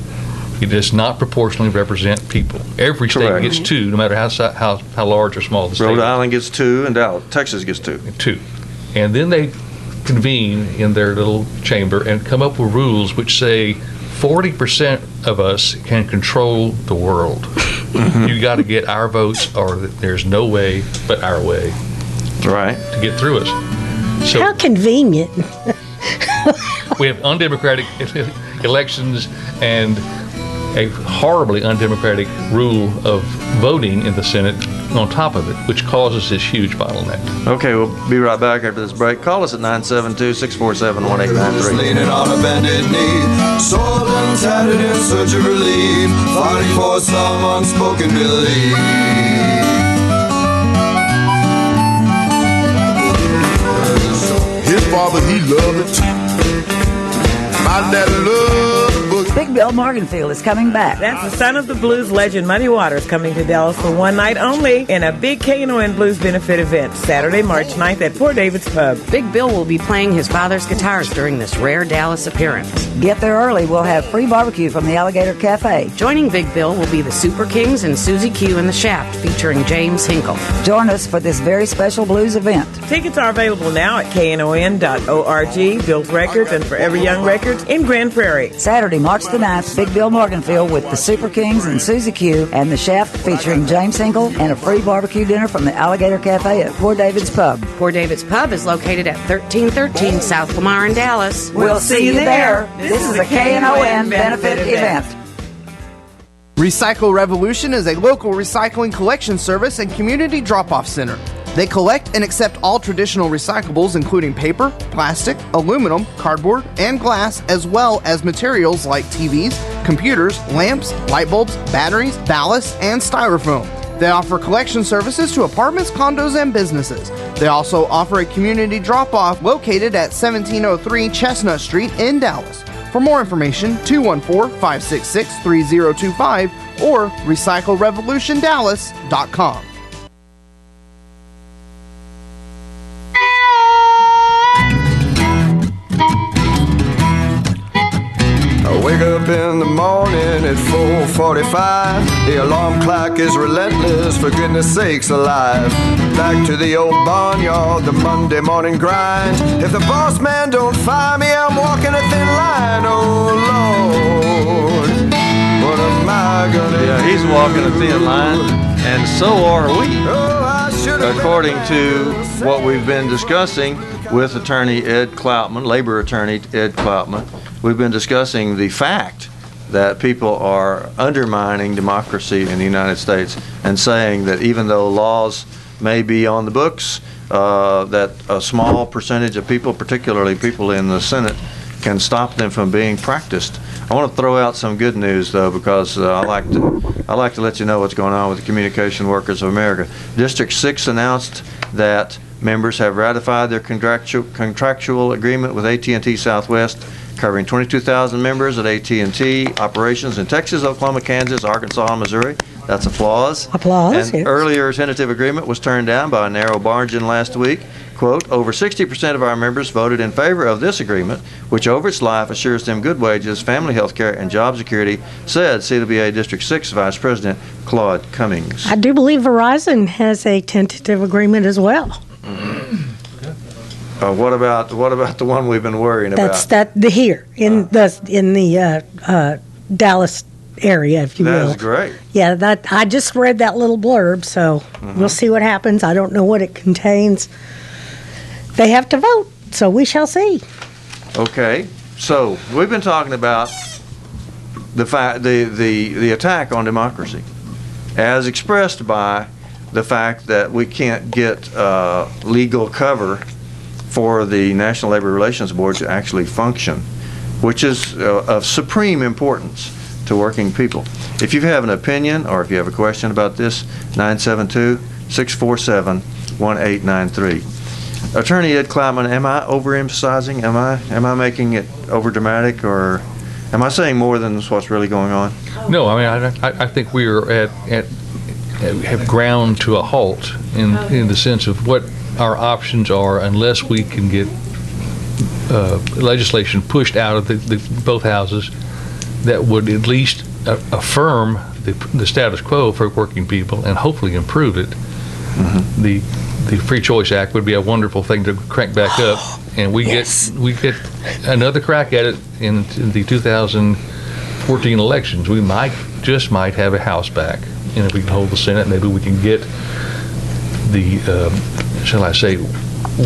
Speaker 5: It does not proportionally represent people. Every state gets 2, no matter how large or small the state.
Speaker 3: Rhode Island gets 2, and Texas gets 2.
Speaker 5: 2, and then they convene in their little chamber and come up with rules which say 40% of us can control the world. Mm-hmm. You got to get our votes, or there's no way but our way.
Speaker 3: Right.
Speaker 5: To get through us. So
Speaker 4: how convenient.
Speaker 5: We have undemocratic elections and a horribly undemocratic rule of voting in the Senate on top of it, which causes this huge bottleneck.
Speaker 3: Okay, we'll be right back after this break. Call us at 972-647-1893.
Speaker 9: Leaning on a bended knee, soiled and tattered in search of relief, fighting for some unspoken belief. His father, he loved it. My dad loved books.
Speaker 4: Big
Speaker 10: Big Bill Morganfield is coming back.
Speaker 11: That's the son of the blues legend Muddy Waters coming to Dallas for one night only in a big Knon Blues benefit event, Saturday, March 9th at Port David's Pub.
Speaker 12: Big Bill will be playing his father's guitars during this rare Dallas appearance.
Speaker 10: Get there early. We'll have free barbecue from the Alligator Cafe.
Speaker 12: Joining Big Bill will be the Super Kings and Susie Q in the Shaft, featuring James Hinkle.
Speaker 10: Join us for this very special blues event.
Speaker 11: Tickets are available now at knon.org, Bill's Records, and Forever Young Records in Grand Prairie.
Speaker 10: Saturday, March the 9th, Big Bill Morganfield with the Super Kings and Susie Q and the Shaft featuring James Hinkle and a free barbecue dinner from the Alligator Cafe at Poor David's Pub.
Speaker 12: Poor David's Pub is located at 1313 South Lamar in Dallas.
Speaker 10: We'll see you there. This is a Knon benefit event.
Speaker 13: Recycle Revolution is a local recycling collection service and community drop-off center. They collect and accept all traditional recyclables, including paper, plastic, aluminum, cardboard, and glass, as well as materials like TVs, computers, lamps, light bulbs, batteries, ballast, and styrofoam. They offer collection services to apartments, condos, and businesses. They also offer a community drop-off located at 1703 Chestnut Street in Dallas. For more information, 214-566-3025 or recyclerevolutiondallas.com.
Speaker 9: I wake up in the morning at 4:45. The alarm clock is relentless, for goodness sakes alive. Back to the old barnyard, the Monday morning grind. If the boss man don't fire me, I'm walking a thin line. Oh Lord, what am I gonna do?
Speaker 3: Yeah, he's walking a thin line, and so are we. According to what we've been discussing with attorney Ed Cloutman, labor attorney Ed Cloutman, we've been discussing the fact that people are undermining democracy in the United States and saying that even though laws may be on the books, that a small percentage of people, particularly people in the Senate, can stop them from being practiced. I want to throw out some good news, though, because I like to let you know what's going on with the Communication Workers of America. District 6 announced that members have ratified their contractual agreement with AT&T Southwest, covering 22,000 members at AT&T operations in Texas, Oklahoma, Kansas, Arkansas, and Missouri. That's applause.
Speaker 4: Applause,
Speaker 3: And
Speaker 4: yes.
Speaker 3: earlier tentative agreement was turned down by a narrow margin last week. Quote, over 60% of our members voted in favor of this agreement, which over its life assures them good wages, family health care, and job security, said CWA District 6 Vice President Claude Cummings.
Speaker 4: I do believe Verizon has a tentative agreement as well.
Speaker 3: What about the one we've been worrying
Speaker 4: That's
Speaker 3: about?
Speaker 4: here in the Dallas area, if you will.
Speaker 3: That's great.
Speaker 4: Yeah, I just read that little blurb, so we'll see what happens. I don't know what it contains. They have to vote, so we shall see.
Speaker 3: Okay, so we've been talking about the attack on democracy, as expressed by the fact that we can't get legal cover for the National Labor Relations Board to actually function, which is of supreme importance to working people. If you have an opinion or if you have a question about this, 972-647-1893. Attorney Ed Cloutman, am I overemphasizing? Am I making it overdramatic, or am I saying more than what's really going on?
Speaker 5: No, I mean I think we are have ground to a halt in the sense of what our options are unless we can get legislation pushed out of both houses that would at least affirm the status quo for working people and hopefully improve it. Mm-hmm. The Free Choice Act would be a wonderful thing to crank back up, and we get another crack at it in the 2014 elections. We might have a House back, and if we can hold the Senate, maybe we can get the shall I say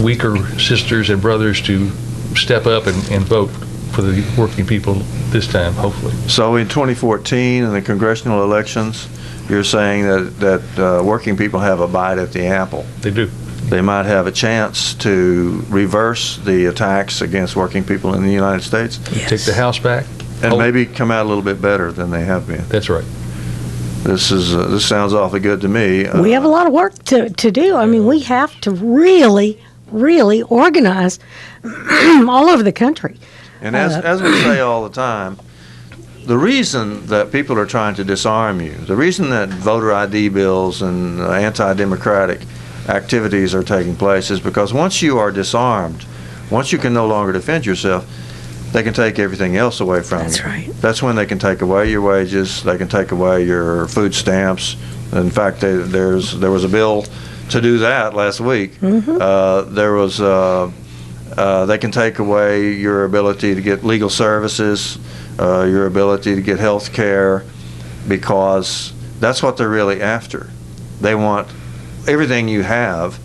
Speaker 5: weaker sisters and brothers to step up and vote for the working people this time, hopefully.
Speaker 3: So in 2014 in the congressional elections, you're saying that working people have a bite at the apple.
Speaker 5: They do.
Speaker 3: They might have a chance to reverse the attacks against working people in the United States.
Speaker 5: Yes. Take the House back.
Speaker 3: And maybe come out a little bit better than they have been.
Speaker 5: That's right.
Speaker 3: This sounds awfully good to me.
Speaker 4: We have a lot of work to do. I mean, we have to really, really organize all over the country.
Speaker 3: And as we say all the time, the reason that people are trying to disarm you, the reason that voter ID bills and anti-democratic activities are taking place is because once you are disarmed, once you can no longer defend yourself, they can take everything else away from you.
Speaker 4: That's right.
Speaker 3: That's when they can take away your wages, they can take away your food stamps. In fact, there was a bill to do that last week. They can take away your ability to get legal services, your ability to get health care, because that's what they're really after. They want everything you have,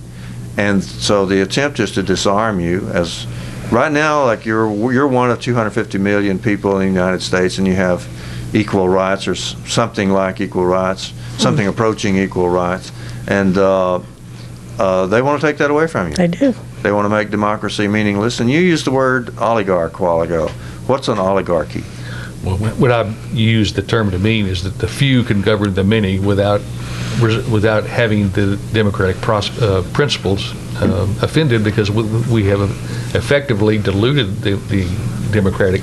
Speaker 3: and so the attempt is to disarm you. As right now, like you're one of 250 million people in the United States, and you have equal rights or something like equal rights, something approaching equal rights, and they want to take that away from you.
Speaker 4: They do.
Speaker 3: They want to make democracy meaningless. And you used the word oligarch a while ago. What's an oligarchy?
Speaker 5: Well, what I use the term to mean is that the few can govern the many without having the democratic principles offended, because we have effectively diluted the democratic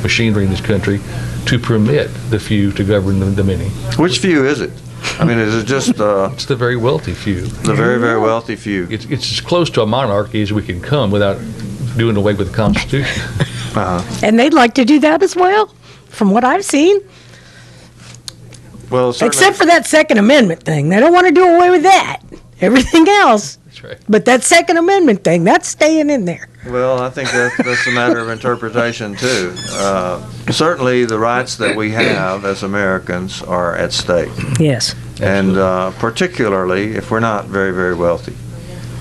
Speaker 5: machinery in this country to permit the few to govern the many.
Speaker 3: Which few is it? I mean, is it just...
Speaker 5: it's the very wealthy few.
Speaker 3: The very, very wealthy few.
Speaker 5: It's as close to a monarchy as we can come without doing away with the Constitution.
Speaker 4: And they'd like to do that as well, from what I've seen.
Speaker 3: Well,
Speaker 4: except for that Second Amendment thing. They don't want to do away with that. Everything else.
Speaker 5: That's right.
Speaker 4: But that Second Amendment thing, that's staying in there.
Speaker 3: Well, I think that's a matter of interpretation, too. Certainly, the rights that we have as Americans are at stake.
Speaker 4: Yes.
Speaker 3: And particularly if we're not very, very wealthy.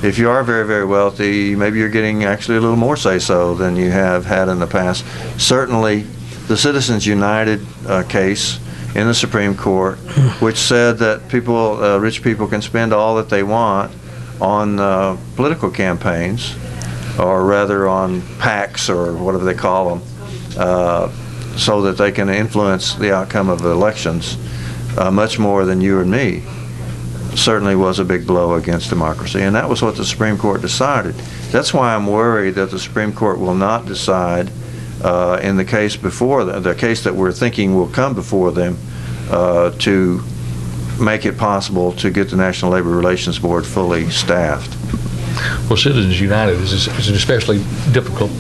Speaker 3: If you are very, very wealthy, maybe you're getting actually a little more say-so than you have had in the past. Certainly, the Citizens United case in the Supreme Court, which said that rich people can spend all that they want on political campaigns, or rather on PACs or whatever they call them, so that they can influence the outcome of the elections much more than you and me, certainly was a big blow against democracy. And that was what the Supreme Court decided. That's why I'm worried that the Supreme Court will not decide in the case before the case that we're thinking will come before them to make it possible to get the National Labor Relations Board fully staffed.
Speaker 5: Well, Citizens United is an especially difficult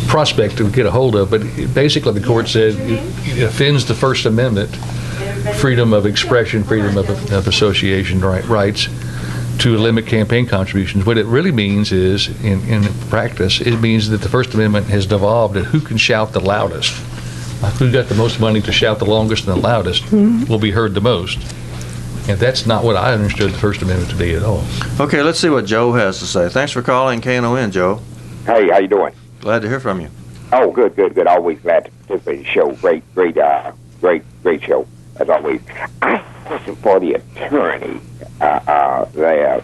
Speaker 5: prospect to get a hold of, but basically the court said it offends the First Amendment, freedom of expression, freedom of association rights, to limit campaign contributions. What it really means is, in practice, it means that the First Amendment has devolved at who can shout the loudest. Who got the most money to shout the longest and the loudest will be heard the most. And that's not what I understood the First Amendment to be at all.
Speaker 3: Okay, let's see what Joe has to say. Thanks for calling KNON, Joe.
Speaker 14: Hey, how you doing?
Speaker 3: Glad to hear from you.
Speaker 14: Oh, good. Always glad to participate in the show. Great show, as always. I have a question for the attorney there.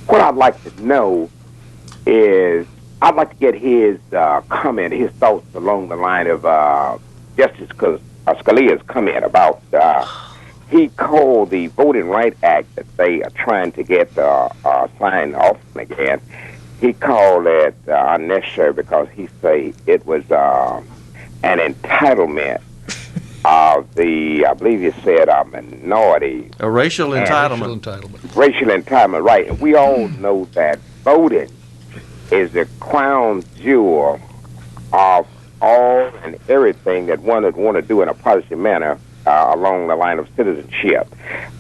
Speaker 14: What I'd like to know is, I'd like to get his comment, his thoughts along the line of Justice Scalia's comment about he called the Voting Rights Act that they are trying to get signed off again. He called it unnecessary because he say it was an entitlement of the, I believe he said, minority.
Speaker 3: A racial entitlement.
Speaker 14: Racial entitlement, right. And we all know that voting is the crown jewel of all and everything that one would want to do in a positive manner along the line of citizenship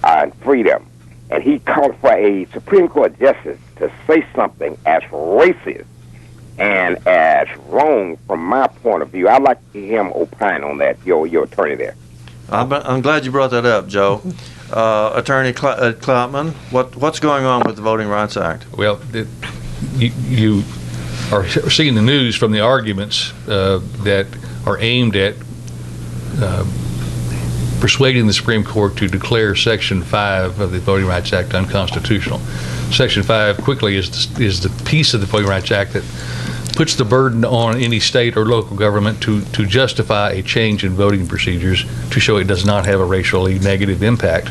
Speaker 14: and freedom. And he called for a Supreme Court justice to say something as racist and as wrong from my point of view. I'd like to hear him opine on that, your attorney there.
Speaker 3: I'm glad you brought that up, Joe. Attorney Cloutman, what's going on with the Voting Rights Act?
Speaker 5: Well, you are seeing the news from the arguments that are aimed at persuading the Supreme Court to declare Section 5 of the Voting Rights Act unconstitutional. Section 5 quickly is the piece of the Voting Rights Act that puts the burden on any state or local government to justify a change in voting procedures to show it does not have a racially negative impact.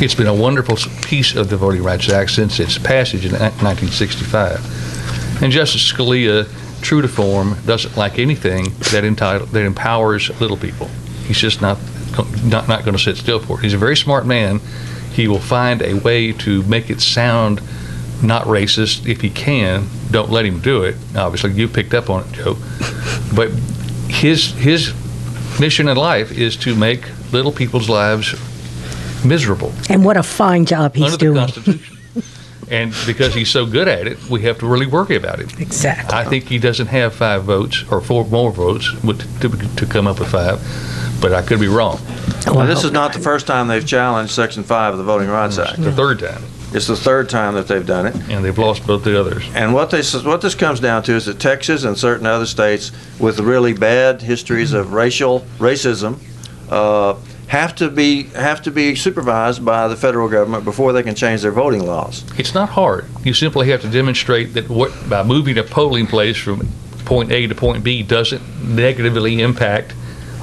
Speaker 5: It's been a wonderful piece of the Voting Rights Act since its passage in 1965. And Justice Scalia true to form, doesn't like anything that empowers little people. He's just not going to sit still for it. He's a very smart man. He will find a way to make it sound not racist if he can. Don't let him do it. Obviously, you picked up on it, Joe. But his mission in life is to make little people's lives miserable.
Speaker 4: And what a fine job he's doing.
Speaker 5: Under the Constitution. And because he's so good at it, we have to really worry about him.
Speaker 4: Exactly.
Speaker 5: I think he doesn't have 5 votes or 4 more votes to come up with 5, but I could be wrong.
Speaker 3: Well, this is not the first time they've challenged Section 5 of the Voting Rights Act.
Speaker 5: The third time.
Speaker 3: It's the third time that they've done it.
Speaker 5: And they've lost both the others.
Speaker 3: And what this comes down to is that Texas and certain other states with really bad histories of racism have to be supervised by the federal government before they can change their voting laws.
Speaker 5: It's not hard. You simply have to demonstrate that by moving a polling place from point A to point B doesn't negatively impact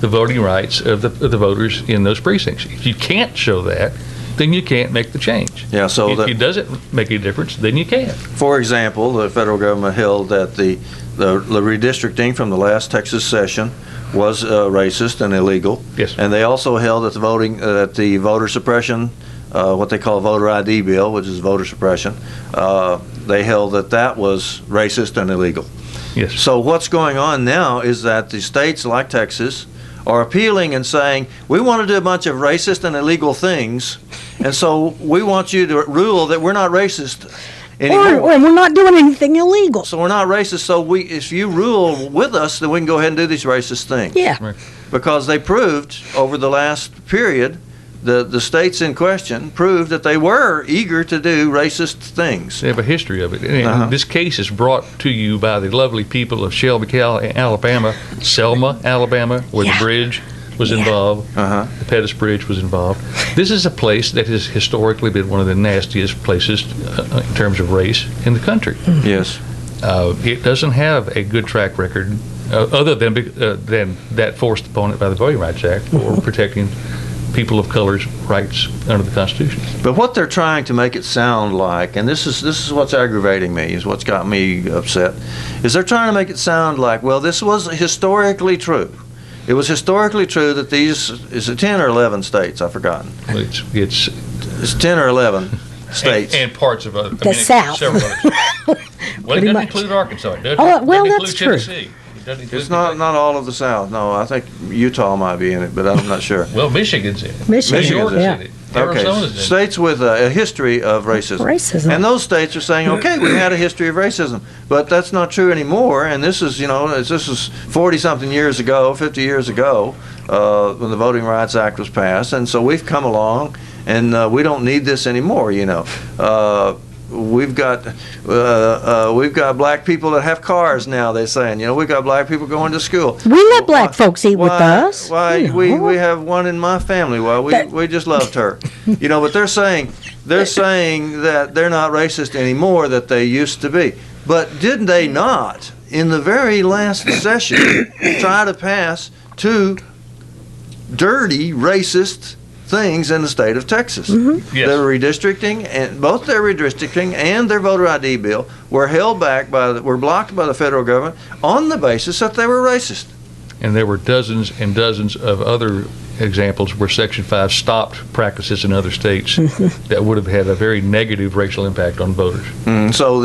Speaker 5: the voting rights of the voters in those precincts. If you can't show that, then you can't make the change.
Speaker 3: Yeah, so
Speaker 5: if it doesn't make a difference, then you can't.
Speaker 3: For example, the federal government held that the redistricting from the last Texas session was racist and illegal.
Speaker 5: Yes.
Speaker 3: And they also held that the voter suppression, what they call voter ID bill, which is voter suppression, they held that was racist and illegal.
Speaker 5: Yes.
Speaker 3: So what's going on now is that the states like Texas are appealing and saying, we want to do a bunch of racist and illegal things, and so we want you to rule that we're not racist anymore.
Speaker 4: Or we're not doing anything illegal.
Speaker 3: So we're not racist, so if you rule with us, then we can go ahead and do these racist things.
Speaker 4: Yeah.
Speaker 5: Right.
Speaker 3: Because they proved over the last period, the states in question proved that they were eager to do racist things.
Speaker 5: They have a history of it. And this case is brought to you by the lovely people of Shelby, Alabama, Selma, Alabama, where the bridge was involved. The Pettus Bridge was involved. This is a place that has historically been one of the nastiest places in terms of race in the country.
Speaker 3: Yes.
Speaker 5: It doesn't have a good track record other than that forced upon it by the Voting Rights Act for protecting people of color's rights under the Constitution.
Speaker 3: But what they're trying to make it sound like, and this is what's aggravating me, is what's got me upset, is they're trying to make it sound like, well, this was historically true. It was historically true that is it 10 or 11 states? I've forgotten.
Speaker 5: Well, it's
Speaker 3: 10 or 11 states.
Speaker 5: And parts of other.
Speaker 4: South.
Speaker 5: Several others. Well, it doesn't include Arkansas. It doesn't,
Speaker 4: well,
Speaker 5: doesn't
Speaker 4: that's
Speaker 5: include
Speaker 4: true.
Speaker 5: Tennessee.
Speaker 3: It's not all of the South. No, I think Utah might be in it, but I'm not sure.
Speaker 5: Well, Michigan's in it.
Speaker 3: Michigan's
Speaker 5: in it.
Speaker 3: Okay, states with a history of racism. And those states are saying, okay, we had a history of racism, but that's not true anymore. And this is 40-something years ago, 50 years ago, when the Voting Rights Act was passed. And so we've come along, and we don't need this anymore. We've got black people that have cars now. They're saying, we've got black people going to school.
Speaker 4: We let black folks eat with us.
Speaker 3: We have one in my family. We just loved her. But they're saying that they're not racist anymore, that they used to be. But didn't they not, in the very last session, try to pass 2 dirty racist things in the state of Texas?
Speaker 5: Yes.
Speaker 3: Their redistricting, and both their redistricting and their voter ID bill were were blocked by the federal government on the basis that they were racist.
Speaker 5: And there were dozens and dozens of other examples where Section 5 stopped practices in other states that would have had a very negative racial impact on voters.
Speaker 3: So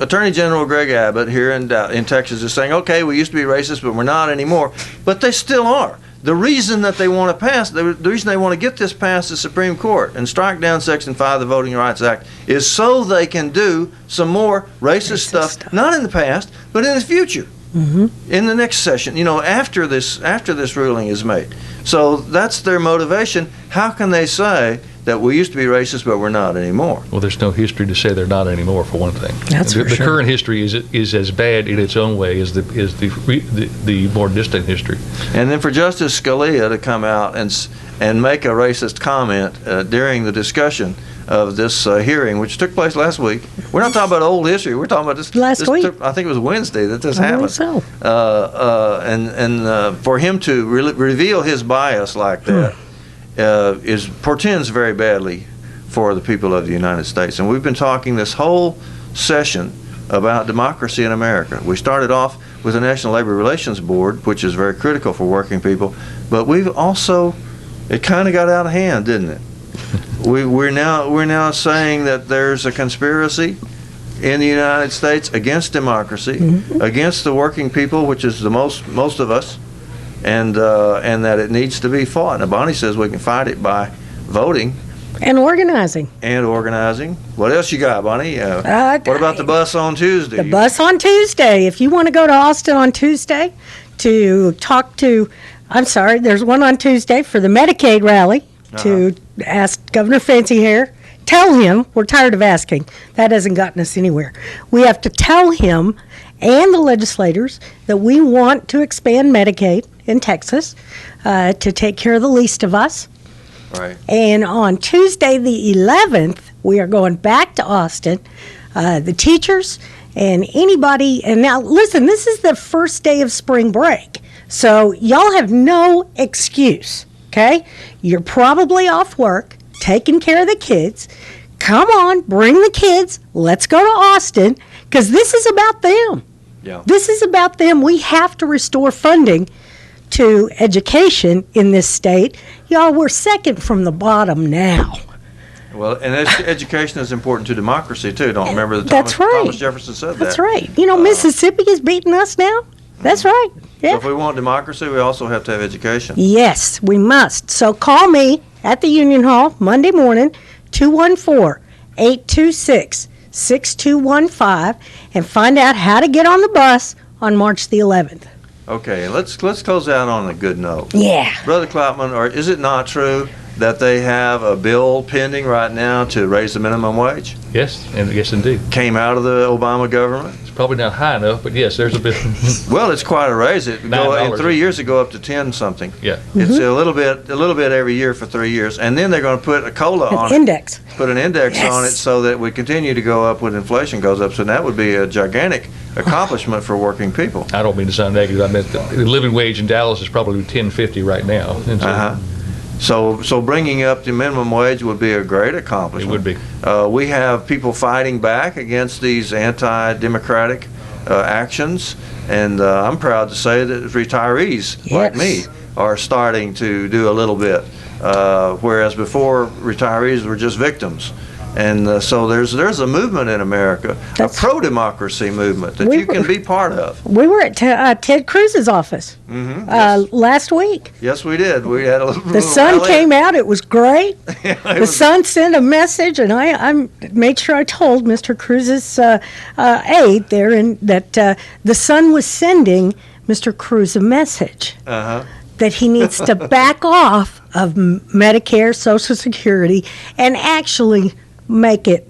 Speaker 3: Attorney General Greg Abbott here in Texas is saying, okay, we used to be racist, but we're not anymore. But they still are. The reason that they want to pass, the reason they want to get this past the Supreme Court and strike down Section 5 of the Voting Rights Act is so they can do some more racist stuff, not in the past, but in the future, in the next session, after this ruling is made. So that's their motivation. How can they say that we used to be racist, but we're not anymore?
Speaker 5: Well, there's no history to say they're not anymore, for one thing.
Speaker 4: That's
Speaker 5: the current history is as bad in its own way as the more distant history.
Speaker 3: And then for Justice Scalia to come out and make a racist comment during the discussion of this hearing, which took place last week. We're not talking about old history. We're talking about this last week. I think it was Wednesday that this happened.
Speaker 4: So.
Speaker 3: For him to reveal his bias like that portends very badly for the people of the United States. And we've been talking this whole session about democracy in America. We started off with the National Labor Relations Board, which is very critical for working people, but we've also, it kind of got out of hand, didn't it? We're now saying that there's a conspiracy in the United States against democracy, against the working people, which is the most of us, and that it needs to be fought. Now, Bonnie says we can fight it by voting.
Speaker 4: And organizing.
Speaker 3: What else you got, Bonnie? What about the bus on Tuesday?
Speaker 4: The bus on Tuesday. If you want to go to Austin on Tuesday to talk to, there's one on Tuesday for the Medicaid rally to ask Governor Fancy Hair. Tell him, we're tired of asking. That hasn't gotten us anywhere. We have to tell him and the legislators that we want to expand Medicaid in Texas to take care of the least of us.
Speaker 3: Right.
Speaker 4: And on Tuesday the 11th, we are going back to Austin. The teachers and anybody, and now listen, this is the first day of spring break. So y'all have no excuse, okay? You're probably off work, taking care of the kids. Come on, bring the kids. Let's go to Austin, because this is about them.
Speaker 3: Yeah.
Speaker 4: This is about them. We have to restore funding to education in this state. Y'all, we're second from the bottom now.
Speaker 3: Well, and education is important to democracy, too. Don't remember that
Speaker 4: That's right.
Speaker 3: Thomas Jefferson said that.
Speaker 4: That's right. You know, Mississippi is beating us now. That's right. Yeah.
Speaker 3: So if we want democracy, we also have to have education.
Speaker 4: Yes, we must. So call me at the Union Hall Monday morning, 214-826-6215, and find out how to get on the bus on March the 11th.
Speaker 3: Okay, let's close out on a good note.
Speaker 4: Yeah.
Speaker 3: Brother Cloutman, is it not true that they have a bill pending right now to raise the minimum wage?
Speaker 5: Yes, and yes, indeed.
Speaker 3: Came out of the Obama government?
Speaker 5: It's probably not high enough, but yes, there's a bit.
Speaker 3: Well, it's quite a raise. In 3 years it go up to 10 something.
Speaker 5: Yeah.
Speaker 3: It's a little bit every year for 3 years, and then they're going to put a COLA on it.
Speaker 4: Index.
Speaker 3: Put an index on it so that we continue to go up when inflation goes up. So that would be a gigantic accomplishment for working people.
Speaker 5: I don't mean to sound negative. I meant the living wage in Dallas is probably $10.50 right now. And
Speaker 3: so bringing up the minimum wage would be a great accomplishment.
Speaker 5: It would be.
Speaker 3: We have people fighting back against these anti-democratic actions, and I'm proud to say that retirees like me are starting to do a little bit, whereas before retirees were just victims. And so there's a movement in America, a pro-democracy movement that you can be part of.
Speaker 4: We were at Ted Cruz's office last week.
Speaker 3: Yes, we did. We had a little
Speaker 4: The Sun
Speaker 3: rally.
Speaker 4: came out. It was great. The Sun sent a message, and I made sure I told Mr. Cruz's aide there that the Sun was sending Mr. Cruz a message. That he needs to back off of Medicare, Social Security, and actually make it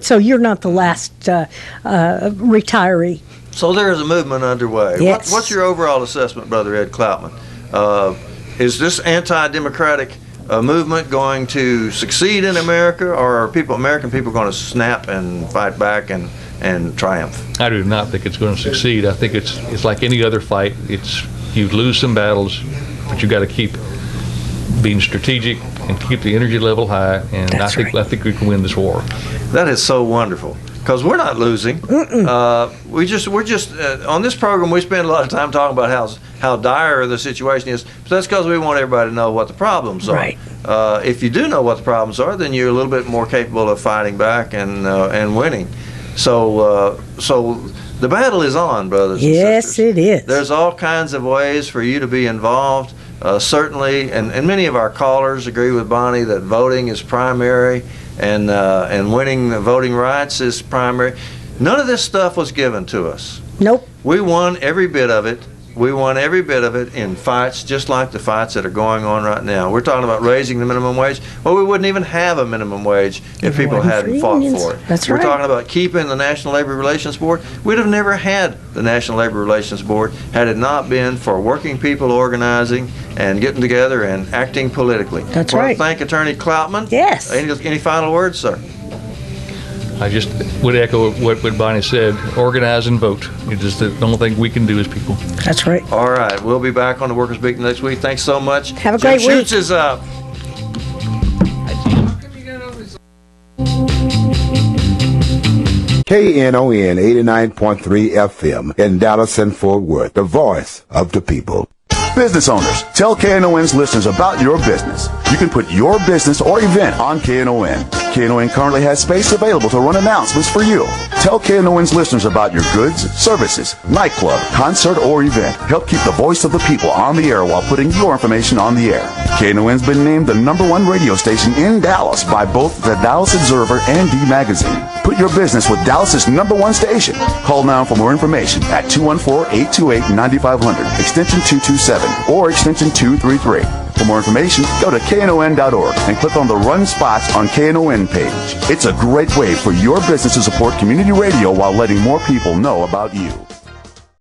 Speaker 4: so you're not the last retiree.
Speaker 3: So there is a movement underway.
Speaker 4: Yes.
Speaker 3: What's your overall assessment, Brother Ed Cloutman? Is this anti-democratic movement going to succeed in America, or are American people going to snap and fight back and triumph?
Speaker 5: I do not think it's going to succeed. I think it's like any other fight. You lose some battles, but you got to keep being strategic and keep the energy level high. And I think we can win this war.
Speaker 3: That is so wonderful, because we're not losing. We're just on this program. We spend a lot of time talking about how dire the situation is, but that's because we want everybody to know what the problems are.
Speaker 4: Right.
Speaker 3: If you do know what the problems are, then you're a little bit more capable of fighting back and winning. So the battle is on, brothers and sisters.
Speaker 4: Yes, it is.
Speaker 3: There's all kinds of ways for you to be involved. Certainly, and many of our callers agree with Bonnie that voting is primary, and winning the voting rights is primary. None of this stuff was given to us.
Speaker 4: Nope.
Speaker 3: We won every bit of it. We won every bit of it in fights just like the fights that are going on right now. We're talking about raising the minimum wage. Well, we wouldn't even have a minimum wage if people hadn't fought for it.
Speaker 4: That's
Speaker 3: We're
Speaker 4: right.
Speaker 3: talking about keeping the National Labor Relations Board. We'd have never had the National Labor Relations Board had it not been for working people organizing and getting together and acting politically.
Speaker 4: That's
Speaker 3: I want
Speaker 4: right.
Speaker 3: to thank Attorney Cloutman.
Speaker 4: Yes.
Speaker 3: Any final words, sir?
Speaker 5: I just would echo what Bonnie said. Organize and vote. It's just the only thing we can do as people.
Speaker 4: That's right.
Speaker 3: All right. We'll be back on the Workers' Beat next week. Thanks so much.
Speaker 4: Have a
Speaker 3: Jim
Speaker 4: great week.
Speaker 3: Schutz is up.
Speaker 1: KNON 89.3 FM in Dallas and Fort Worth, the voice of the people.
Speaker 2: Business owners, tell KNON's listeners about your business. You can put your business or event on KNON. KNON currently has space available to run announcements for you. Tell KNON's listeners about your goods, services, nightclub, concert, or event. Help keep the voice of the people on the air while putting your information on the air. KNON's been named the #1 radio station in Dallas by both the Dallas Observer and D Magazine. Put your business with Dallas's #1 station. Call now for more information at 214-828-9500, extension 227, or extension 233. For more information, go to KNON.org and click on the Run Spots on KNON page. It's a great way for your business to support community radio while letting more people know about you.